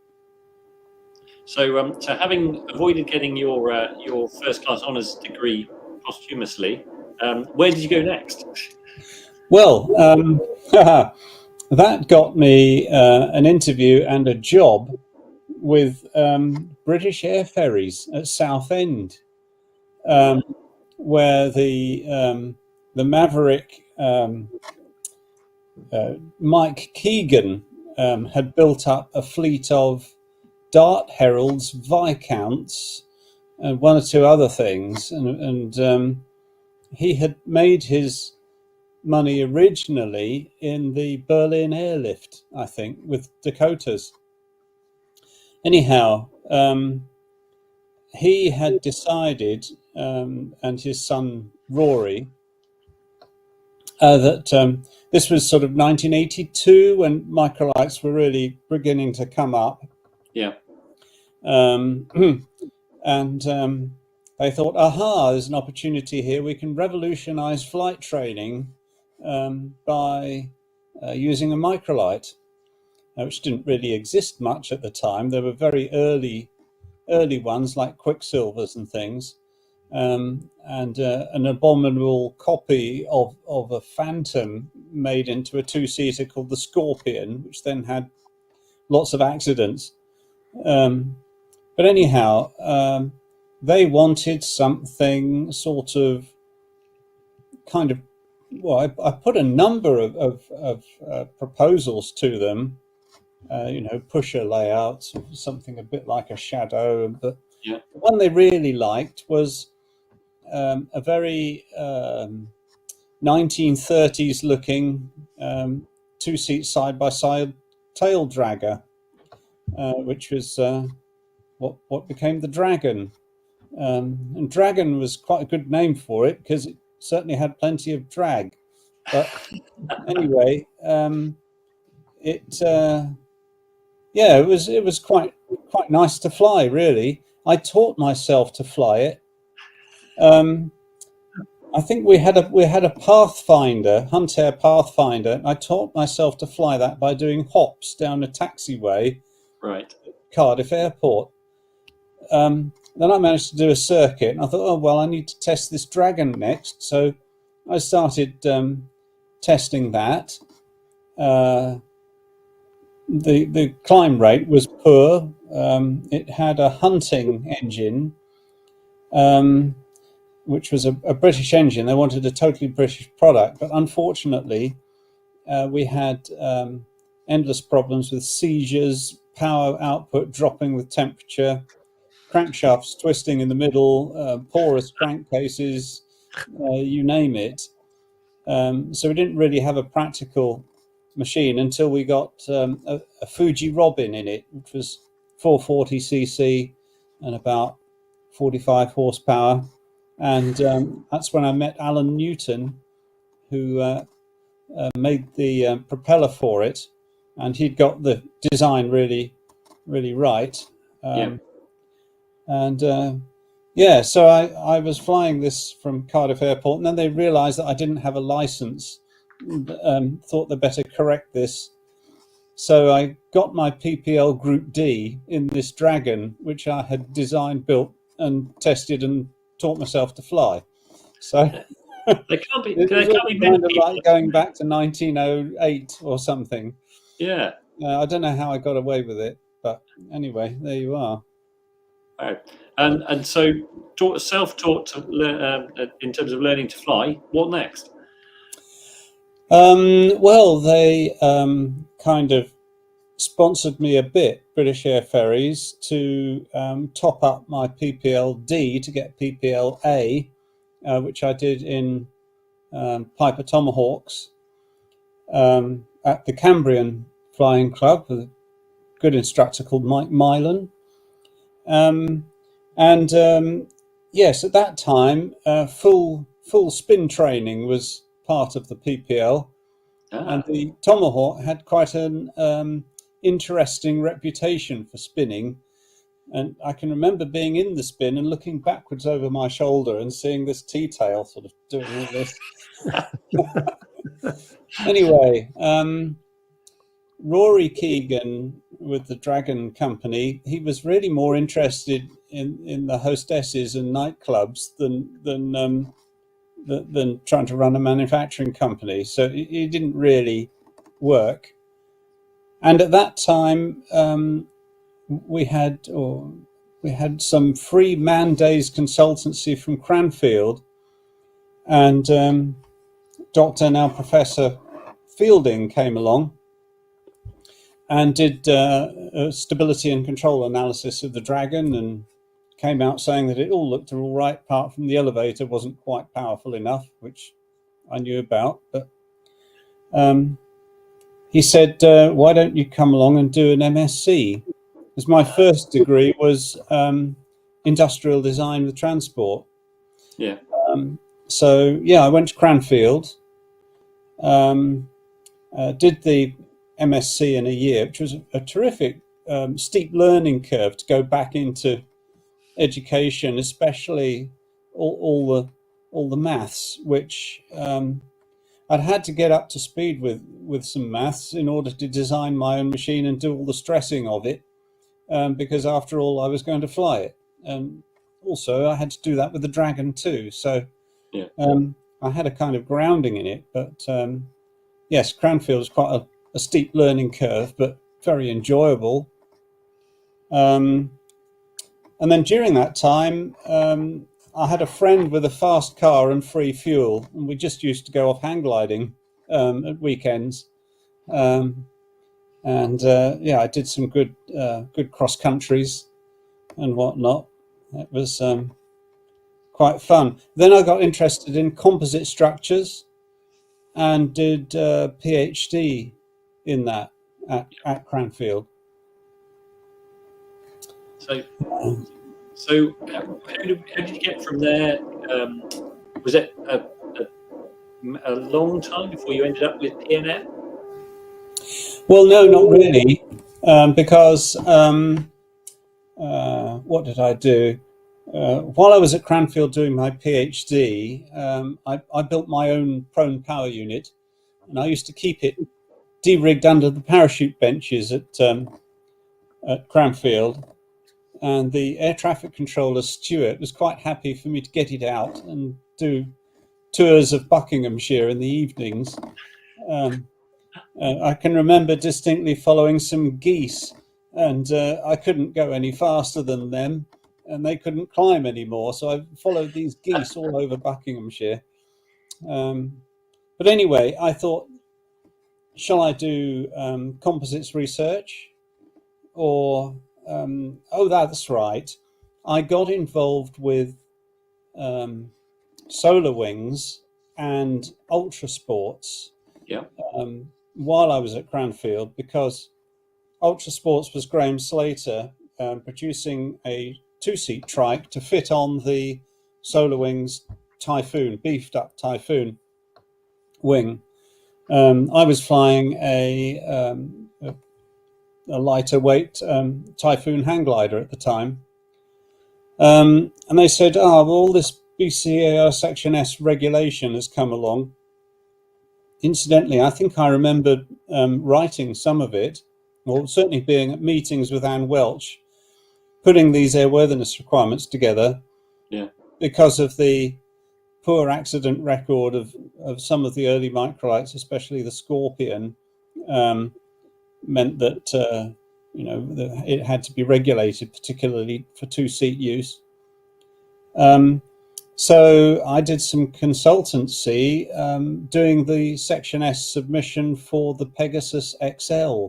So, so having avoided getting your first class honours degree posthumously, where did you go next? Well, that got me an interview and a job with British Air Ferries at Southend, where the Maverick Mike Keegan had built up a fleet of Dart Heralds, Viscounts, one or two other things, and he had made his money originally in the Berlin airlift, I think, with Dakotas. Anyhow, he had decided, and his son Rory, that this was sort of 1982 when microlights were really beginning to come up. Yeah. And they thought, aha, there's an opportunity here. We can revolutionize flight training by using a microlight, which didn't really exist much at the time. There were very early ones like Quicksilvers and things, and an abominable copy of a Phantom made into a two-seater called the Scorpion, which then had lots of accidents. But anyhow, they wanted something sort of kind of, well, I put a number of proposals to them, pusher layouts, something a bit like a Shadow. But yeah. The one they really liked was a very 1930s looking two-seat side-by-side tail dragger, which was what became the Dragon. And Dragon was quite a good name for it because it certainly had plenty of drag. But anyway, it was quite nice to fly, really. I taught myself to fly it. I think we had a Pathfinder, Huntair Pathfinder, and I taught myself to fly that by doing hops down a taxiway, right, at Cardiff Airport. Then I managed to do a circuit, and I thought, oh well, I need to test this Dragon next. So I started testing that. The climb rate was poor. It had a hunting engine, which was a British engine. They wanted a totally British product, but unfortunately, we had endless problems with seizures, power output dropping with temperature, crankshafts twisting in the middle, porous crankcases, you name it. So we didn't really have a practical machine until we got a Fuji Robin in it, which was 440cc and about 45 horsepower. And that's when I met Alan Newton, who made the propeller for it, and he'd got the design really, really right. And so I was flying this from Cardiff Airport, and then they realized that I didn't have a license, thought they'd better correct this. So I got my PPL Group D in this Dragon, which I had designed, built, and tested and taught myself to fly. So they can't be kind of like going back to 1908 or something. Yeah. I don't know how I got away with it, but anyway, there you are. Right. And so self-taught in terms of learning to fly. What next? Well, they kind of sponsored me a bit, British Air Ferries, to top up my PPL D to get PPL A, which I did in Piper Tomahawks at the Cambrian Flying Club with a good instructor called Mike Milan. Yes, at that time, full spin training was part of the PPL, and the Tomahawk had quite an interesting reputation for spinning. And I can remember being in the spin and looking backwards over my shoulder and seeing this T-tail sort of doing all this. Anyway, Rory Keegan with the Dragon Company, he was really more interested in the hostesses and nightclubs than trying to run a manufacturing company. So it didn't really work. And at that time, we had some free man days consultancy from Cranfield, and Dr. now Professor Fielding came along and did a stability and control analysis of the Dragon and came out saying that it all looked all right, apart from the elevator wasn't quite powerful enough, which I knew about. But he said, why don't you come along and do an MSc? Because my first degree was industrial design with transport. Yeah. So, yeah, I went to Cranfield, did the MSc in a year, which was a terrific steep learning curve to go back into education, especially all the maths, which I'd had to get up to speed with some maths in order to design my own machine and do all the stressing of it, because after all, I was going to fly it. And also, I had to do that with the Dragon too. So yeah. I had a kind of grounding in it. But yes, Cranfield is quite a steep learning curve, but very enjoyable. And then during that time, I had a friend with a fast car and free fuel, and we just used to go off hang gliding at weekends. Yeah, I did some good cross countries and whatnot. It was quite fun. Then I got interested in composite structures and did a PhD in that at Cranfield. So how did you get from there? Was it a long time before you ended up with P&M? Well, no, not really, because what did I do? While I was at Cranfield doing my PhD, I built my own prone power unit, and I used to keep it de-rigged under the parachute benches at Cranfield. And the air traffic controller, Stuart, was quite happy for me to get it out and do tours of Buckinghamshire in the evenings. I can remember distinctly following some geese, and I couldn't go any faster than them, and they couldn't climb anymore. So I followed these geese all over Buckinghamshire. But anyway, I thought, shall I do composites research? Or, oh, that's right. I got involved with solar wings and ultra sports while I was at Cranfield, because ultra sports was Graham Slater producing a two-seat trike to fit on the solar wings Typhoon, beefed up Typhoon wing. I was flying a lighter weight Typhoon hang glider at the time. And they said, well, all this BCAO Section S regulation has come along. Incidentally, I think I remember writing some of it, or certainly being at meetings with Anne Welch, putting these airworthiness requirements together, because of the poor accident record of some of the early microlights, especially the Scorpion, meant that it had to be regulated, particularly for two-seat use. So I did some consultancy doing the Section S submission for the Pegasus XL.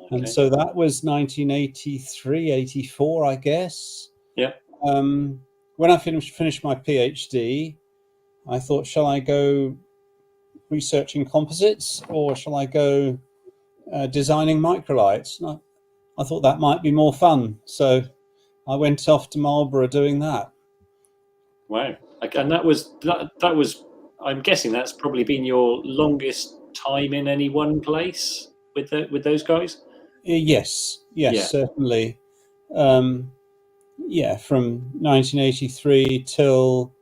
And so that was 1983, 84, I guess. Yeah. When I finished my PhD, I thought, shall I go researching composites, or shall I go designing microlights? And I thought that might be more fun. So I went off to Marlborough doing that. Wow. And that was, I'm guessing that's probably been your longest time in any one place with those guys? Yes, certainly. From 1983 till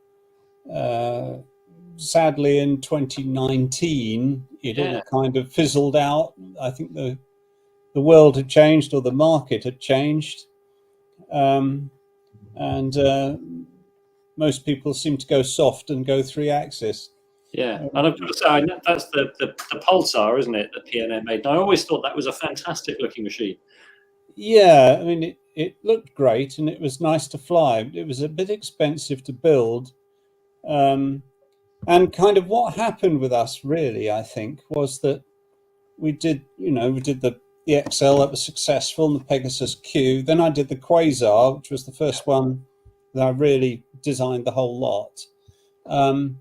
sadly in 2019, it all kind of fizzled out. I think the world had changed, or the market had changed, and most people seem to go soft and go 3-axis. Yeah, and I've got to say, that's the PulsR, isn't it, that P&M made? And I always thought that was a fantastic looking machine. Yeah, I mean, it looked great, and it was nice to fly. It was a bit expensive to build. And kind of what happened with us, really, I think, was that we did the the XL that was successful, and the Pegasus Q. Then I did the Quasar, which was the first one that I really designed the whole lot. And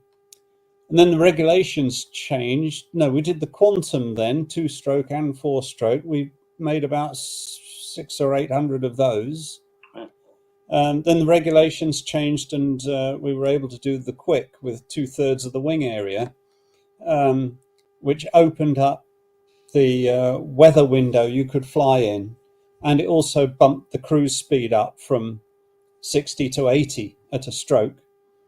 then the regulations changed. No, we did the Quantum then, 2-stroke and 4-stroke. We made about 600 or 800 of those. Then the regulations changed, and we were able to do the Quick with 2/3 of the wing area, which opened up the weather window you could fly in. And it also bumped the cruise speed up from 60 to 80 at a stroke.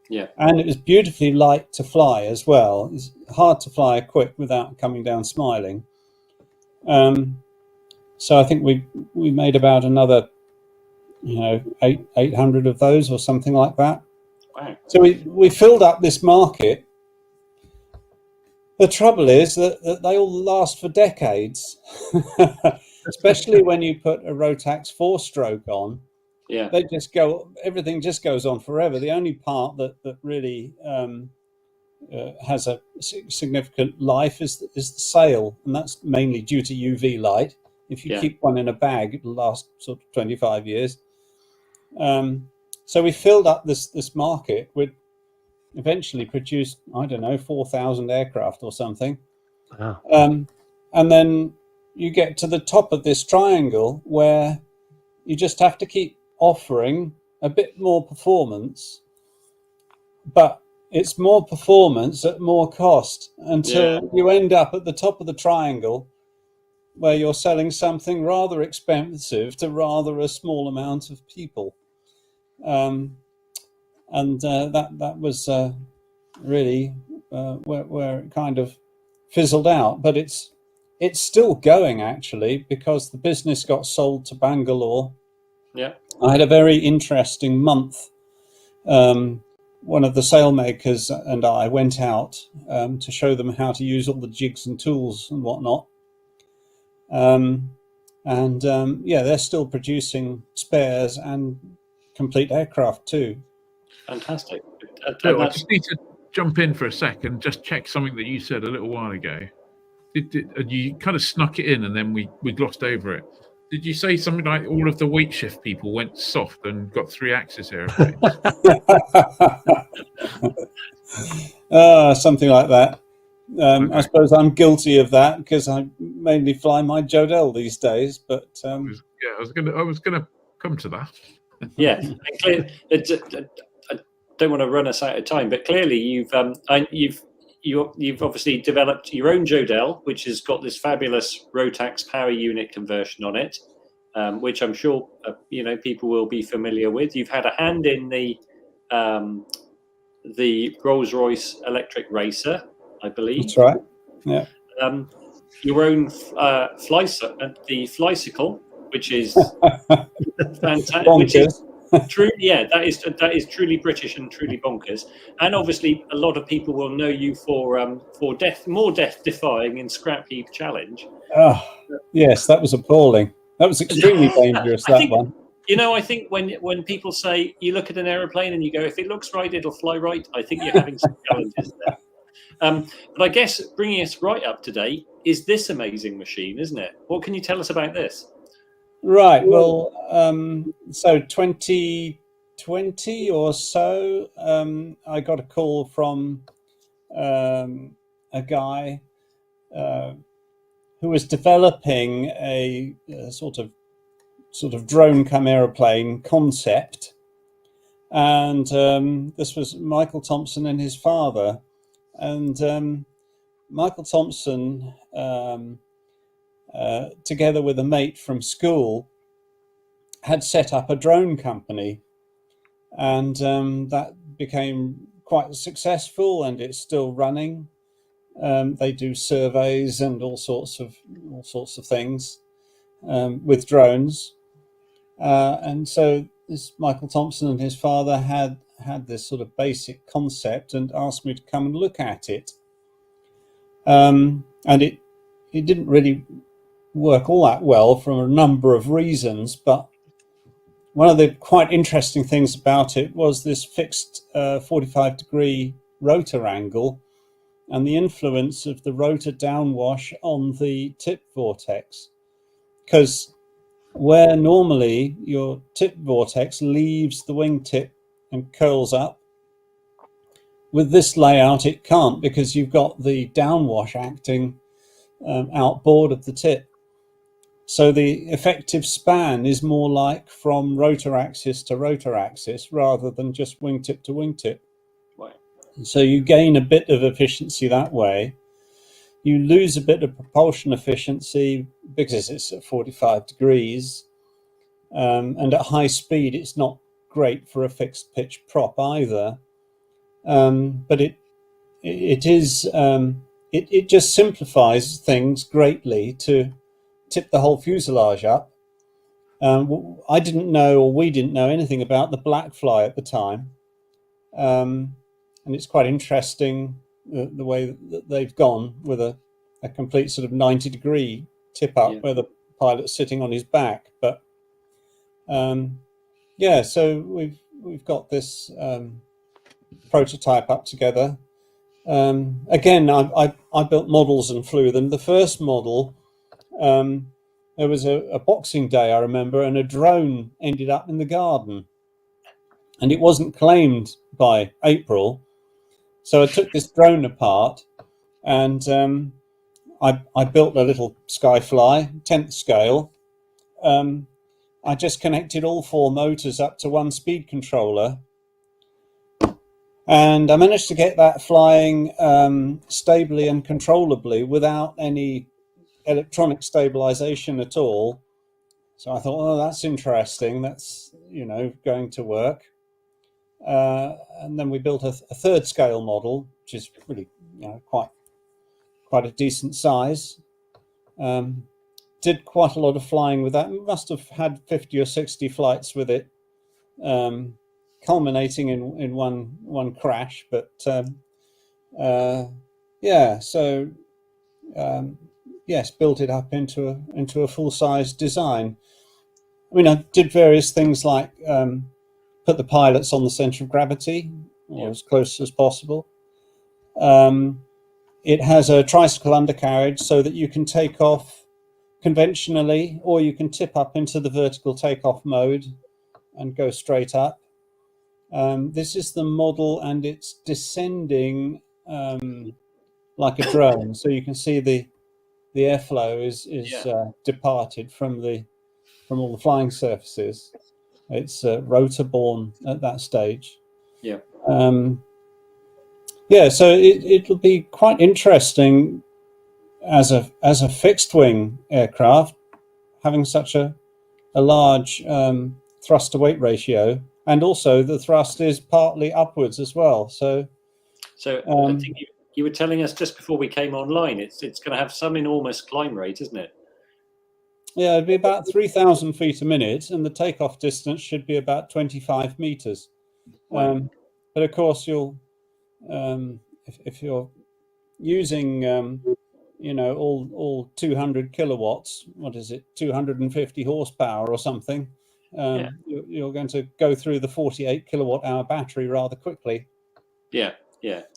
Yeah. And it was beautifully light to fly as well. It's hard to fly a Quick without coming down smiling. So I think we made about another, 800 of those or something like that. Wow. So we filled up this market. The trouble is that they all last for decades, especially when you put a Rotax 4-stroke on. Yeah. They just everything just goes on forever. The only part that really has a significant life is the sail, and that's mainly due to UV light. If you keep one in a bag, it'll last sort of 25 years. So we filled up this market. We'd eventually produced, 4,000 aircraft or something. Wow. And then you get to the top of this triangle where you just have to keep offering a bit more performance, but it's more performance at more cost until you end up at the top of the triangle where you're selling something rather expensive to rather a small amount of people. That was really where it kind of fizzled out, but it's still going actually, because the business got sold to Bangalore. Yeah. I had a very interesting month. One of the sailmakers and I went out to show them how to use all the jigs and tools and whatnot. They're still producing spares and complete aircraft too. Fantastic. Bill, I just need to jump in for a second, just check something that you said a little while ago. You kind of snuck it in and then we glossed over it. Did you say something like all of the weight shift people went soft and got 3-axis airplanes? Something like that. Okay. I suppose I'm guilty of that because I mainly fly my Jodel these days. But I was gonna come to that. Yeah, I don't want to run us out of time, but clearly you've obviously developed your own Jodel, which has got this fabulous Rotax power unit conversion on it, which I'm sure people will be familiar with. You've had a hand in the Rolls-Royce electric racer, I believe. That's right. Yeah. Your own the Flycycle, which is fantastic. Bonkers. True, yeah, that is truly British and truly bonkers. And obviously, a lot of people will know you for more death-defying in Scrapheap Challenge. Oh, yes, that was appalling. That was extremely dangerous. One. I think when people say you look at an aeroplane and you go, if it looks right, it'll fly right. I think you're having some challenges there. But I guess bringing us right up to date is this amazing machine, isn't it? What can you tell us about this? Right. Well, so 2020 or so, I got a call from a guy who was developing a sort of drone come aeroplane concept, and this was Michael Thompson and his father, and Michael Thompson. Together with a mate from school, had set up a drone company, and that became quite successful, and it's still running. They do surveys and all sorts of things with drones, and so this Michael Thompson and his father had this sort of basic concept and asked me to come and look at it, and it didn't really work all that well for a number of reasons, but one of the quite interesting things about it was this fixed 45-degree rotor angle and the influence of the rotor downwash on the tip vortex. because where normally your tip vortex leaves the wingtip and curls up, with this layout it can't, because you've got the downwash acting outboard of the tip. So the effective span is more like from rotor axis to rotor axis rather than just wingtip to wingtip. Right. So you gain a bit of efficiency that way. You lose a bit of propulsion efficiency because it's at 45 degrees. And at high speed, it's not great for a fixed pitch prop either. But it just simplifies things greatly to tip the whole fuselage up. I didn't know, or we didn't know anything about the black fly at the time. And it's quite interesting the way that they've gone with a complete sort of 90-degree tip up where the pilot's sitting on his back. But yeah, so we've got this prototype up together. Again, I built models and flew them. The first model, there was a Boxing Day, I remember, and a drone ended up in the garden, and it wasn't claimed by April. So I took this drone apart, and I built a little Skyfly, 10th scale. I just connected all 4 motors up to one speed controller, and I managed to get that flying stably and controllably without any electronic stabilization at all. So I thought, oh, that's interesting. That's, going to work. And then we built a 3rd scale model, which is really, quite a decent size. Did quite a lot of flying with that. We must have had 50 or 60 flights with it, culminating in one crash. But yeah, so yes, built it up into a full-size design. I mean, I did various things like put the pilots on the center of gravity, or as close as possible. It has a tricycle undercarriage so that you can take off conventionally, or you can tip up into the vertical takeoff mode and go straight up. This is the model, and it's descending like a drone, so you can see the airflow is departed from all the flying surfaces. It's rotor borne at that stage. Yeah. Yeah, so it'll be quite interesting as a fixed wing aircraft, having such a large thrust to weight ratio, and also the thrust is partly upwards as well. So I think you were telling us just before we came online, it's going to have some enormous climb rate, isn't it? Yeah, it'd be about 3,000 feet a minute, and the takeoff distance should be about 25 meters. But of course, you'll if you're using all 200 kilowatts, what is it, 250 horsepower or something, you're going to go through the 48 kilowatt hour battery rather quickly. Yeah.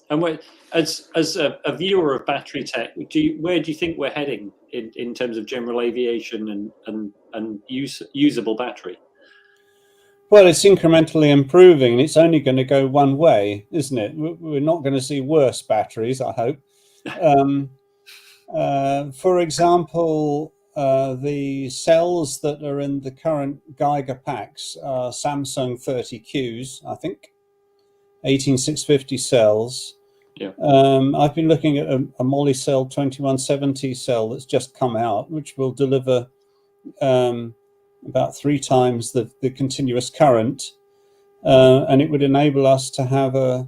And as a viewer of battery tech, where do you think we're heading in terms of general aviation and usable battery? Well, it's incrementally improving, and it's only going to go one way, isn't it? We're not going to see worse batteries, I hope. For example, the cells that are in the current Geiger packs are Samsung 30Qs, I think, 18650 cells. Yeah. I've been looking at a Molicel 2170 cell that's just come out, which will deliver about 3 times the continuous current, and it would enable us to have a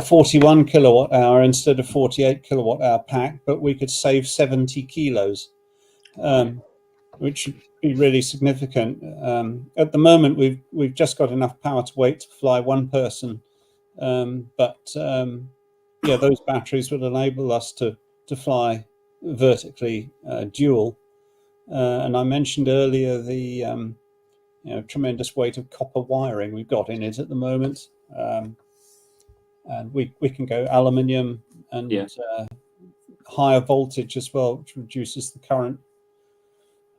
41 kilowatt hour instead of 48 kilowatt hour pack, but we could save 70 kilos, which would be really significant. At the moment, we've just got enough power to weight to fly one person, but those batteries would enable us to fly vertically dual. And I mentioned earlier the tremendous weight of copper wiring we've got in it at the moment, and we can go aluminium and higher voltage as well, which reduces the current.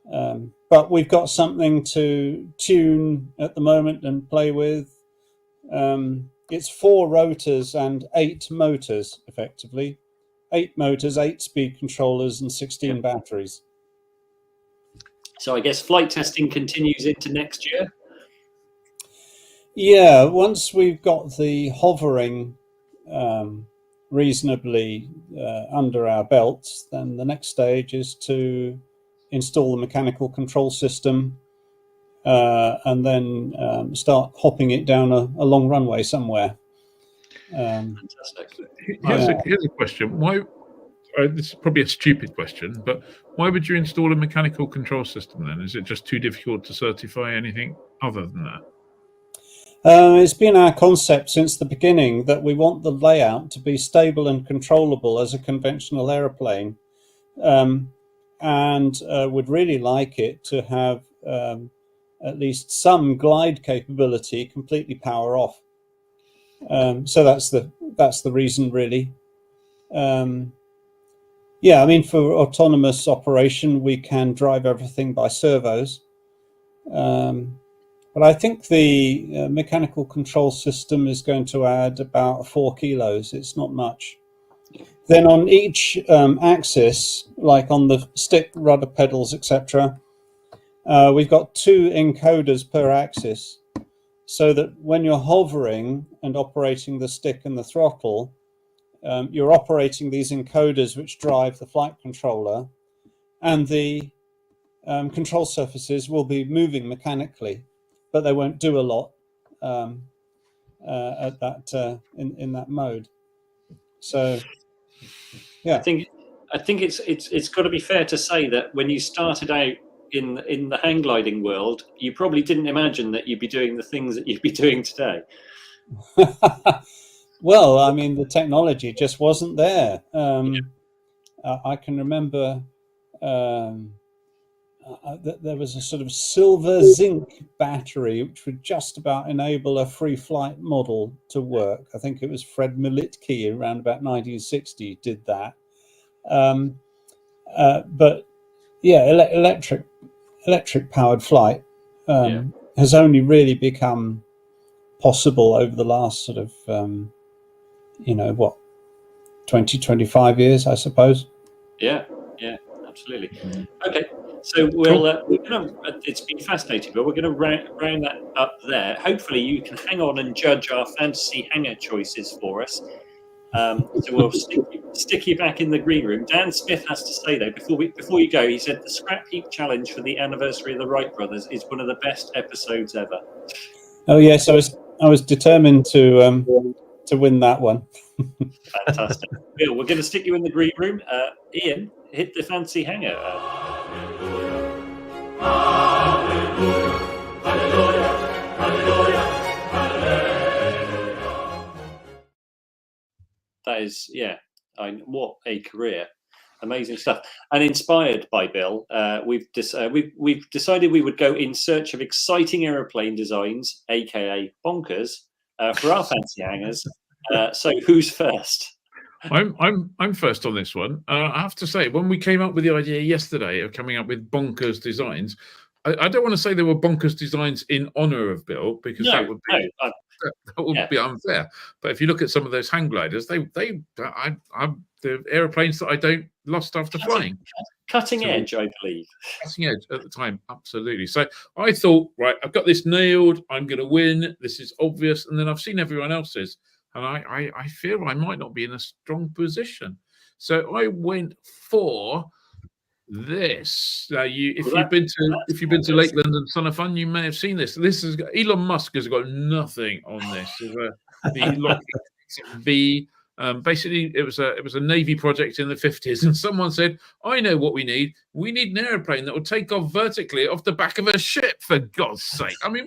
But we've got something to tune at the moment and play with. It's 4 rotors and 8 motors, effectively. 8 motors, 8 speed controllers, and 16 batteries. So I guess flight testing continues into next year. Yeah, once we've got the hovering reasonably under our belts, then the next stage is to install the mechanical control system and then start hopping it down a long runway somewhere. Fantastic. Here's a question. Why? This is probably a stupid question, but why would you install a mechanical control system then? Is it just too difficult to certify anything other than that? It's been our concept since the beginning that we want the layout to be stable and controllable as a conventional aeroplane, and would really like it to have at least some glide capability, completely power off. So that's the reason, really. Yeah, I mean, for autonomous operation, we can drive everything by servos. But I think the mechanical control system is going to add about 4 kilos. It's not much. Then on each axis, like on the stick, rudder pedals, etc., we've got 2 encoders per axis, so that when you're hovering and operating the stick and the throttle, you're operating these encoders which drive the flight controller, and the control surfaces will be moving mechanically, but they won't do a lot at that in that mode. So, yeah, I think it's got to be fair to say that when you started out in the hang gliding world, you probably didn't imagine that you'd be doing the things that you'd be doing today. Well, I mean, the technology just wasn't there. I can remember there was a sort of silver zinc battery which would just about enable a free flight model to work. I think it was Fred Militke around about 1960 did that. But yeah, electric powered flight has only really become possible over the last sort of 20, 25 years, I suppose. Yeah, absolutely. Okay, so it's been fascinating, but we're going to round that up there. Hopefully you can hang on and judge our fantasy hanger choices for us. So we'll stick you back in the green room. Dan Smith has to say, though, before you go, he said the Scrapheap challenge for the anniversary of the Wright brothers is one of the best episodes ever. Oh yes, I was determined to win that one. Fantastic. Bill, we're going to stick you in the green room. Ian, hit the fancy hanger. That is, what a career. Amazing stuff. And inspired by Bill, we've decided we would go in search of exciting aeroplane designs, aka bonkers, for our fancy hangers. So who's first? I'm first on this one. I have to say, when we came up with the idea yesterday of coming up with bonkers designs, I don't want to say they were bonkers designs in honor of Bill, because that would be unfair. But if you look at some of those hang gliders, the aeroplanes that I don't lost after flying. Cutting edge, I believe. Cutting edge at the time, absolutely. So I thought, right, I've got this nailed. I'm going to win. This is obvious. And then I've seen everyone else's, and I feel I might not be in a strong position. So I went for this. If you've been to Lakeland and Son of Fun, you may have seen this. This is Elon Musk has got nothing on this. The Lockheed V. Basically, it was a Navy project in the 50s, and someone said, "I know what we need. We need an airplane that will take off vertically off the back of a ship." For God's sake! I mean,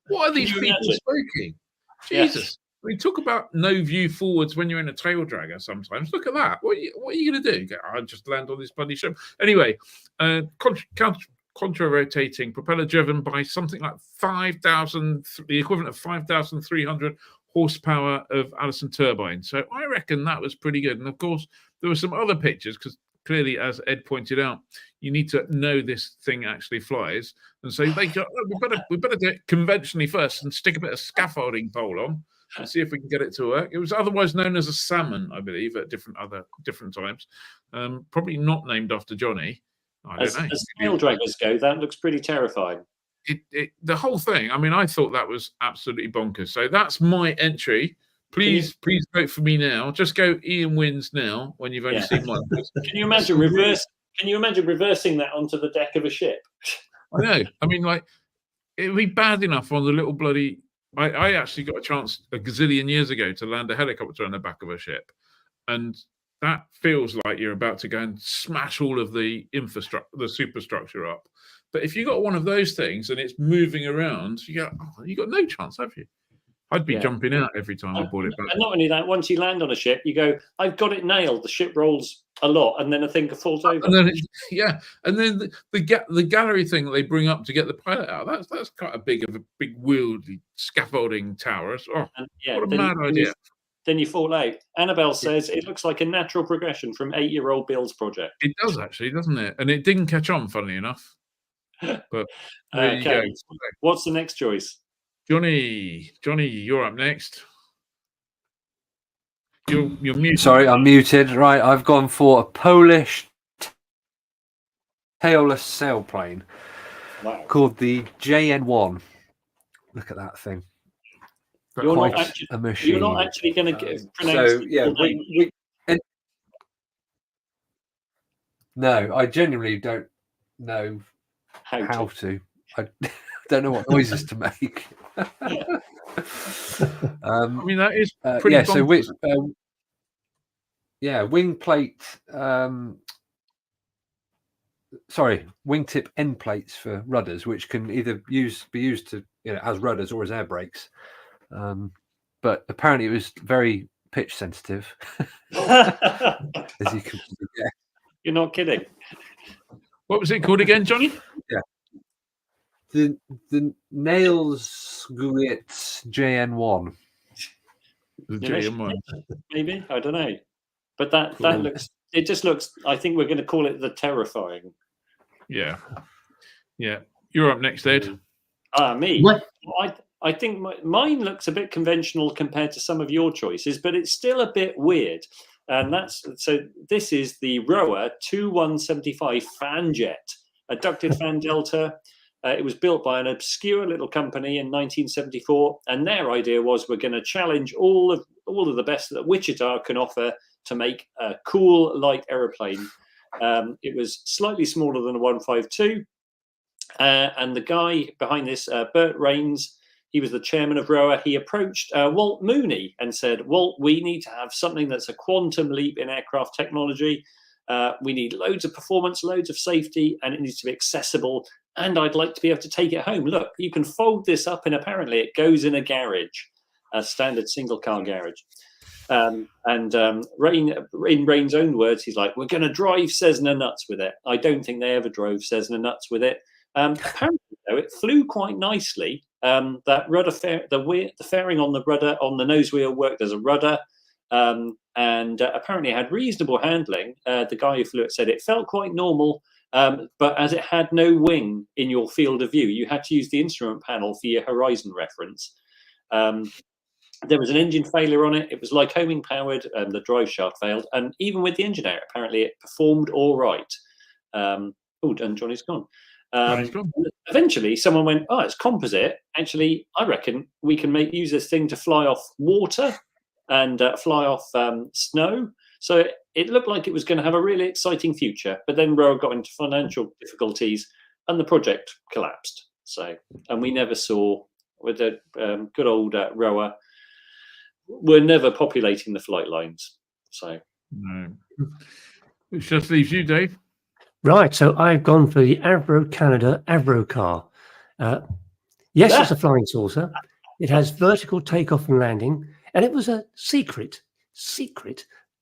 what are these people speaking? Jesus! Yes. We talk about no view forwards when you're in a tail dragger. Sometimes look at that. What are you going to do? I'll just land on this bloody ship. Anyway, contra-rotating propeller driven by something like 5,000, the equivalent of 5,300 horsepower of Allison turbine. So I reckon that was pretty good. And of course, there were some other pictures, because clearly, as Ed pointed out, you need to know this thing actually flies. And so they go, we better do it conventionally first and stick a bit of scaffolding pole on and see if we can get it to work. It was otherwise known as a salmon, I believe, at different times. Probably not named after Johnny. I don't know. As snail draggers go, that looks pretty terrifying. The whole thing, I mean, I thought that was absolutely bonkers. So that's my entry. Please vote for me now. Just go Ian wins now when you've only seen one. Can you imagine reversing that onto the deck of a ship? I know. I mean, like, it would be bad enough on the little bloody. I actually got a chance a gazillion years ago to land a helicopter on the back of a ship, and that feels like you're about to go and smash all of the infrastructure, the superstructure up. But if you got one of those things and it's moving around, you got no chance, have you? I'd be jumping out every time I brought it back. And not only that, once you land on a ship, you go, I've got it nailed. The ship rolls a lot, and then a thing falls over. And then and then the gallery thing that they bring up to get the pilot out. That's quite a big wieldy scaffolding tower. Oh, what a mad idea! Then you fall out. Annabelle says it looks like a natural progression from 8-year-old Bill's project. It does actually, doesn't it? And it didn't catch on, funnily enough. But there you go. What's the next choice? Johnny, you're up next. You're muted. Sorry, I'm muted. Right, I've gone for a Polish tailless sailplane called the JN1. Look at that thing. You're not actually going to pronounce. So yeah, no, I genuinely don't know how to. I don't know what noises to make. I mean, that is pretty bonkers. Wing plate. Wingtip end plates for rudders, which can either be used to as rudders or as air brakes. But apparently, it was very pitch sensitive, as you can guess. You're not kidding. What was it called again, Johnny? Yeah. The Nails Guits JN1. The JN1. Maybe, I don't know. But that looks, it just looks, I think we're going to call it the terrifying. Yeah. Yeah. You're up next, Ed. Me? What? I think mine looks a bit conventional compared to some of your choices, but it's still a bit weird. And this is the Roa 2175 fan jet, a ducted fan delta. It was built by an obscure little company in 1974, and their idea was we're going to challenge all of the best that Wichita can offer to make a cool light aeroplane. It was slightly smaller than a 152, and the guy behind this, Bert Rains, he was the chairman of Roa. He approached Walt Mooney and said, Walt, we need to have something that's a quantum leap in aircraft technology. We need loads of performance, loads of safety, and it needs to be accessible. And I'd like to be able to take it home. Look, you can fold this up, and apparently it goes in a garage, a standard single-car garage. In Rain's own words, he's like, we're going to drive Cessna nuts with it. I don't think they ever drove Cessna nuts with it. Apparently, though, it flew quite nicely. That rudder, the fairing on the rudder, on the nose wheel worked as a rudder. And apparently it had reasonable handling. The guy who flew it said it felt quite normal, but as it had no wing in your field of view, you had to use the instrument panel for your horizon reference. There was an engine failure on it. It was Lycoming powered, and the drive shaft failed. And even with the engine out, apparently it performed all right. And Johnny's gone. Eventually, someone went, "Oh, it's composite. Actually, I reckon we can use this thing to fly off water and fly off snow." So it looked like it was going to have a really exciting future. But then Roa got into financial difficulties, and the project collapsed. And we never saw, with the good old Roa, we're never populating the flight lines. So no, which just leaves you, Dave. Right, so I've gone for the Avro Canada Avro car. Yes, it's a flying saucer. It has vertical takeoff and landing, and it was a secret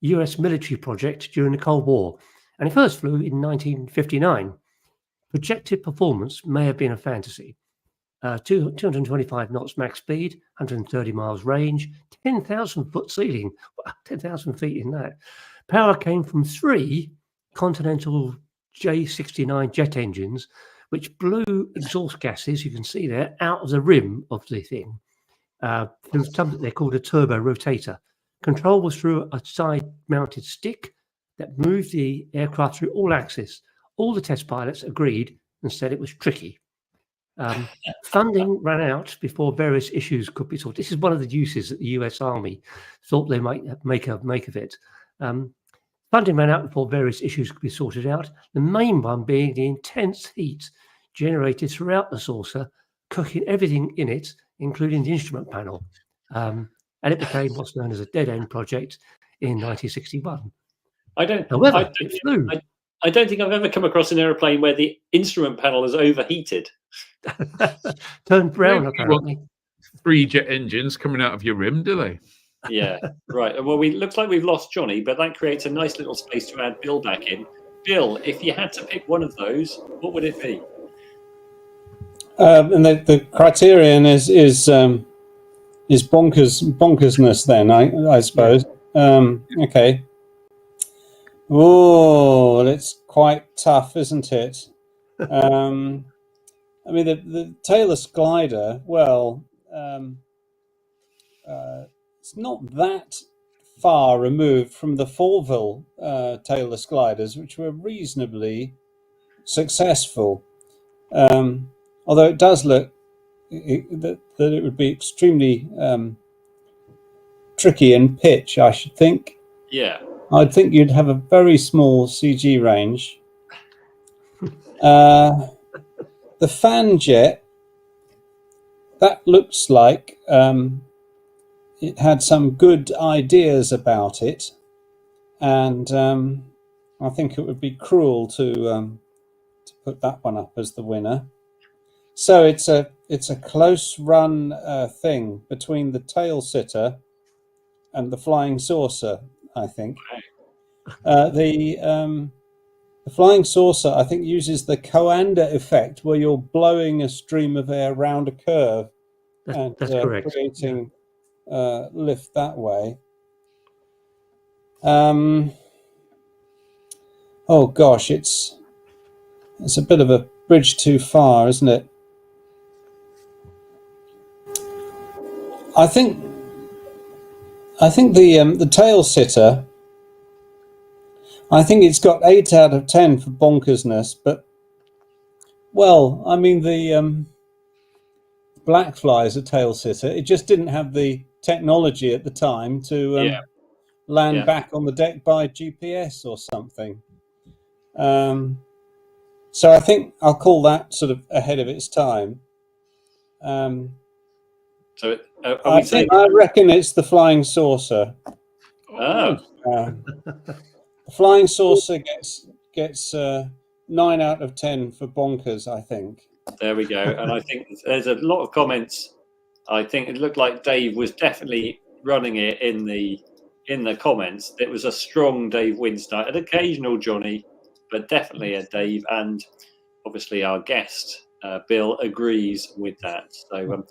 US military project during the Cold War, and it first flew in 1959. Projected performance may have been a fantasy. 225 knots max speed, 130 miles range, 10,000 foot ceiling, 10,000 feet in that. Power came from 3 Continental J69 jet engines, which blew exhaust gases, you can see there, out of the rim of the thing. Through something they're called a turbo rotator. Control was through a side-mounted stick that moved the aircraft through all axes. All the test pilots agreed and said it was tricky. Funding ran out before various issues could be sorted. This is one of the uses that the US Army thought they might make of it. Funding ran out before various issues could be sorted out, the main one being the intense heat generated throughout the saucer, cooking everything in it, including the instrument panel. And it became what's known as a dead-end project in 1961. However, it flew. I don't think I've ever come across an aeroplane where the instrument panel is overheated. Turned brown, apparently. 3 jet engines coming out of your rim, do they? Yeah, right. Well, looks like we've lost Johnny, but that creates a nice little space to add Bill back in. Bill, if you had to pick one of those, what would it be? And the criterion is bonkersness. Then I suppose. Okay. Oh, it's quite tough, isn't it? I mean, the tailless glider. Well, it's not that far removed from the Faulville tailless gliders, which were reasonably successful. Although it does look that it would be extremely tricky in pitch, I should think. Yeah. I'd think you'd have a very small CG range. The fan jet, that looks like it had some good ideas about it, and I think it would be cruel to put that one up as the winner. So it's a close run thing between the tail sitter and the flying saucer, I think. The flying saucer, I think, uses the Coanda effect, where you're blowing a stream of air round a curve and creating lift that way. Oh gosh, it's a bit of a bridge too far, isn't it? I think the tail sitter, I think it's got 8 out of 10 for bonkersness, but well, I mean, the Blackfly is a tail sitter. It just didn't have the technology at the time to land back on the deck by GPS or something. So I think I'll call that sort of ahead of its time. So I reckon it's the flying saucer. Oh. The flying saucer gets 9 out of 10 for bonkers, I think. There we go. And I think there's a lot of comments. I think it looked like Dave was definitely running it in the comments. It was a strong Dave Winster, an occasional Johnny, but definitely a Dave. And obviously our guest, Bill, agrees with that. So,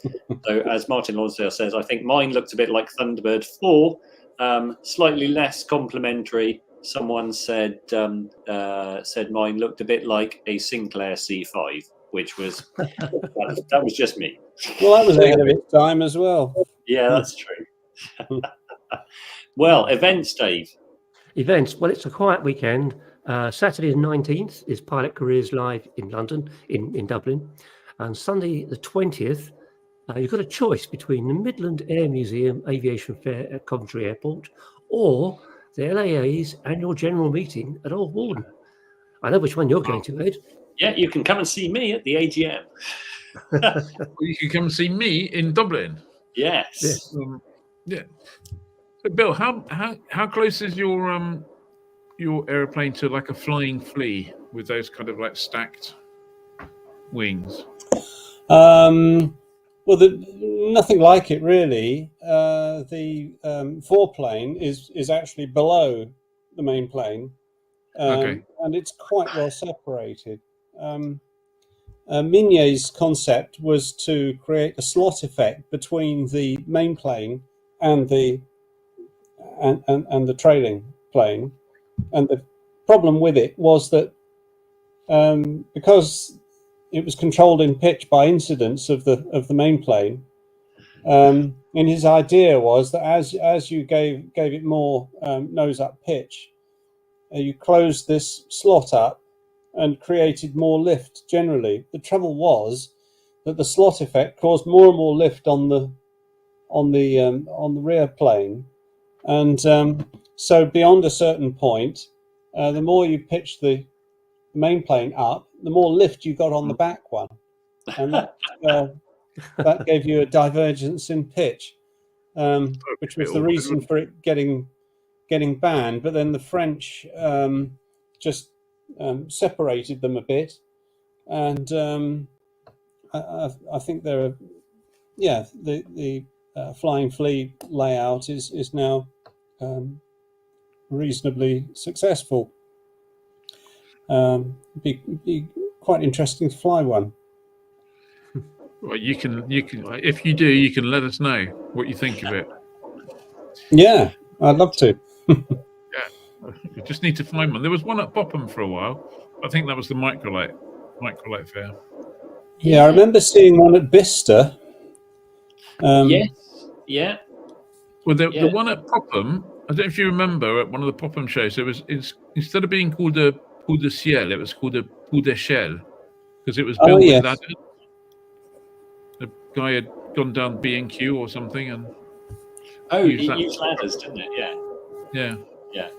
as Martin Lonsdale says, I think mine looked a bit like Thunderbird 4, slightly less complimentary. Someone said mine looked a bit like a Sinclair C5, which was that was just me. Well, that was ahead of its time as well. Yeah, that's true. Well, events, Dave. Events. Well, it's a quiet weekend. Saturday the 19th is Pilot Careers Live in London, in Dublin. And Sunday the 20th, you've got a choice between the Midland Air Museum Aviation Fair at Coventry Airport or the LAA's annual general meeting at Old Warden. I know which one you're going to, Ed. Yeah, you can come and see me at the AGM. You can come and see me in Dublin. Yes. Yeah. So, Bill, how close is your aeroplane to like a flying flea with those kind of like stacked wings? Well, nothing like it really. The foreplane is actually below the main plane, and it's quite well separated. Minier's concept was to create a slot effect between the main plane and the trailing plane, and the problem with it was that because it was controlled in pitch by incidence of the main plane, and his idea was that as you gave it more nose up pitch, you closed this slot up and created more lift generally. The trouble was that the slot effect caused more and more lift on the rear plane, and so beyond a certain point, the more you pitched the main plane up, the more lift you got on the back one, and that gave you a divergence in pitch, which was the reason for it getting banned. But then the French just separated them a bit, and I think the flying flea layout is now reasonably successful. Be quite interesting to fly one. Well, you can if you do, you can let us know what you think of it. Yeah, I'd love to. Yeah, we just need to find one. There was one at Popham for a while. I think that was the microlight fair. Yeah, I remember seeing one at Bicester. Yes, yeah. Well, the one at Popham, I don't know if you remember at one of the Popham shows, it's instead of being called a Pou de Ciel, it was called a Pou d'Echelle, because it was built with ladders. The guy had gone down B&Q or something and used ladders, didn't it? Yeah.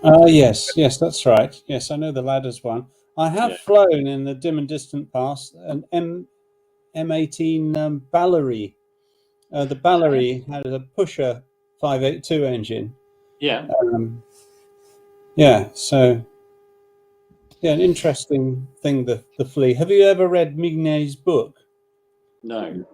Oh yes, that's right. Yes, I know the ladders one. I have flown in the dim and distant past an M18 Ballary. The Ballary had a Pusher 582 engine. Yeah. So an interesting thing, the flea. Have you ever read Mignet's book? No.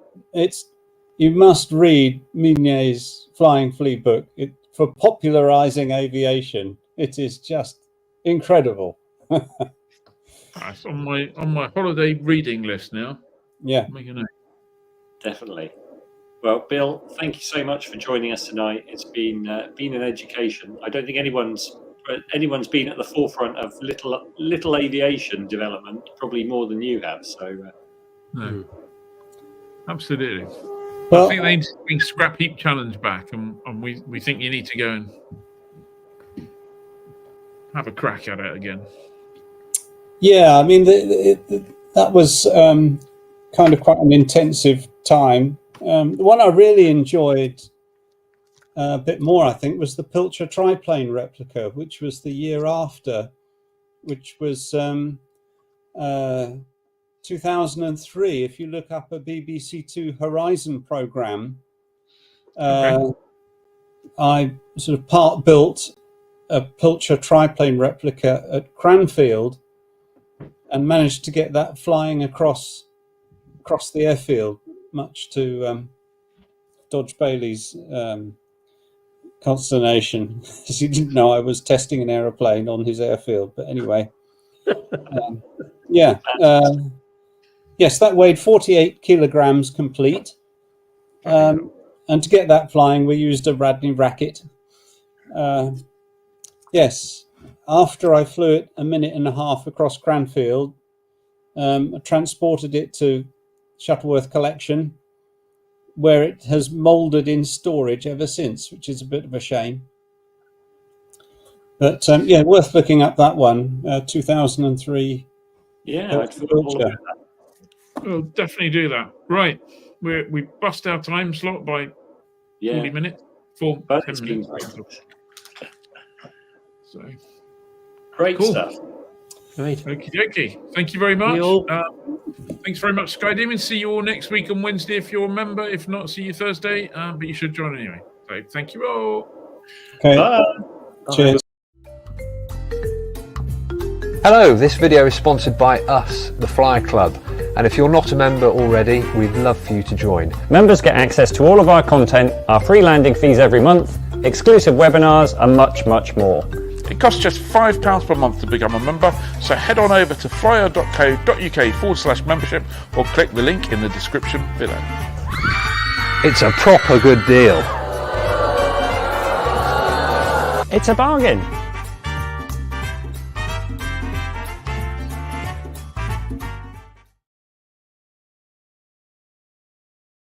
You must read Mignet's Flying Flea book for popularizing aviation. It is just incredible. It's on my holiday reading list now. Yeah. Make a note. Definitely. Well, Bill, thank you so much for joining us tonight. It's been an education. I don't think anyone's been at the forefront of little aviation development, probably more than you have. So, no, absolutely. Well, I think they need to bring Scrapheap Challenge back, and we think you need to go and have a crack at it again. Yeah, I mean that was kind of quite an intensive time. The one I really enjoyed a bit more, I think, was the PulsR triplane replica, which was the year after, which was 2003. If you look up a BBC Two Horizon program, I sort of part built a PulsR triplane replica at Cranfield and managed to get that flying across the airfield, much to Dodge Bailey's consternation, because he didn't know I was testing an aeroplane on his airfield. But anyway, yes, that weighed 48 kilograms complete. And to get that flying, we used a Radney Racket. Yes, after I flew it a minute and a half across Cranfield, I transported it to Shuttleworth Collection, where it has mouldered in storage ever since, which is a bit of a shame. But worth looking up that one, 2003. Yeah, I'd forgot all about that. We'll definitely do that. Right, we bust our time slot by 40 minutes. 10 minutes. So great stuff. Great. Okie dokie. Thank you very much. Thanks very much, Sky Demon. See you all next week on Wednesday if you're a member. If not, see you Thursday. But you should join anyway. So thank you all. Okay. Bye. Cheers. Hello, this video is sponsored by us, the Fly Club. And if you're not a member already, we'd love for you to join. Members get access to all of our content, our free landing fees every month, exclusive webinars, and much, much more. It costs just £5 per month to become a member, so head on over to flyer.co.uk/membership or click the link in the description below. It's a proper good deal. It's a bargain.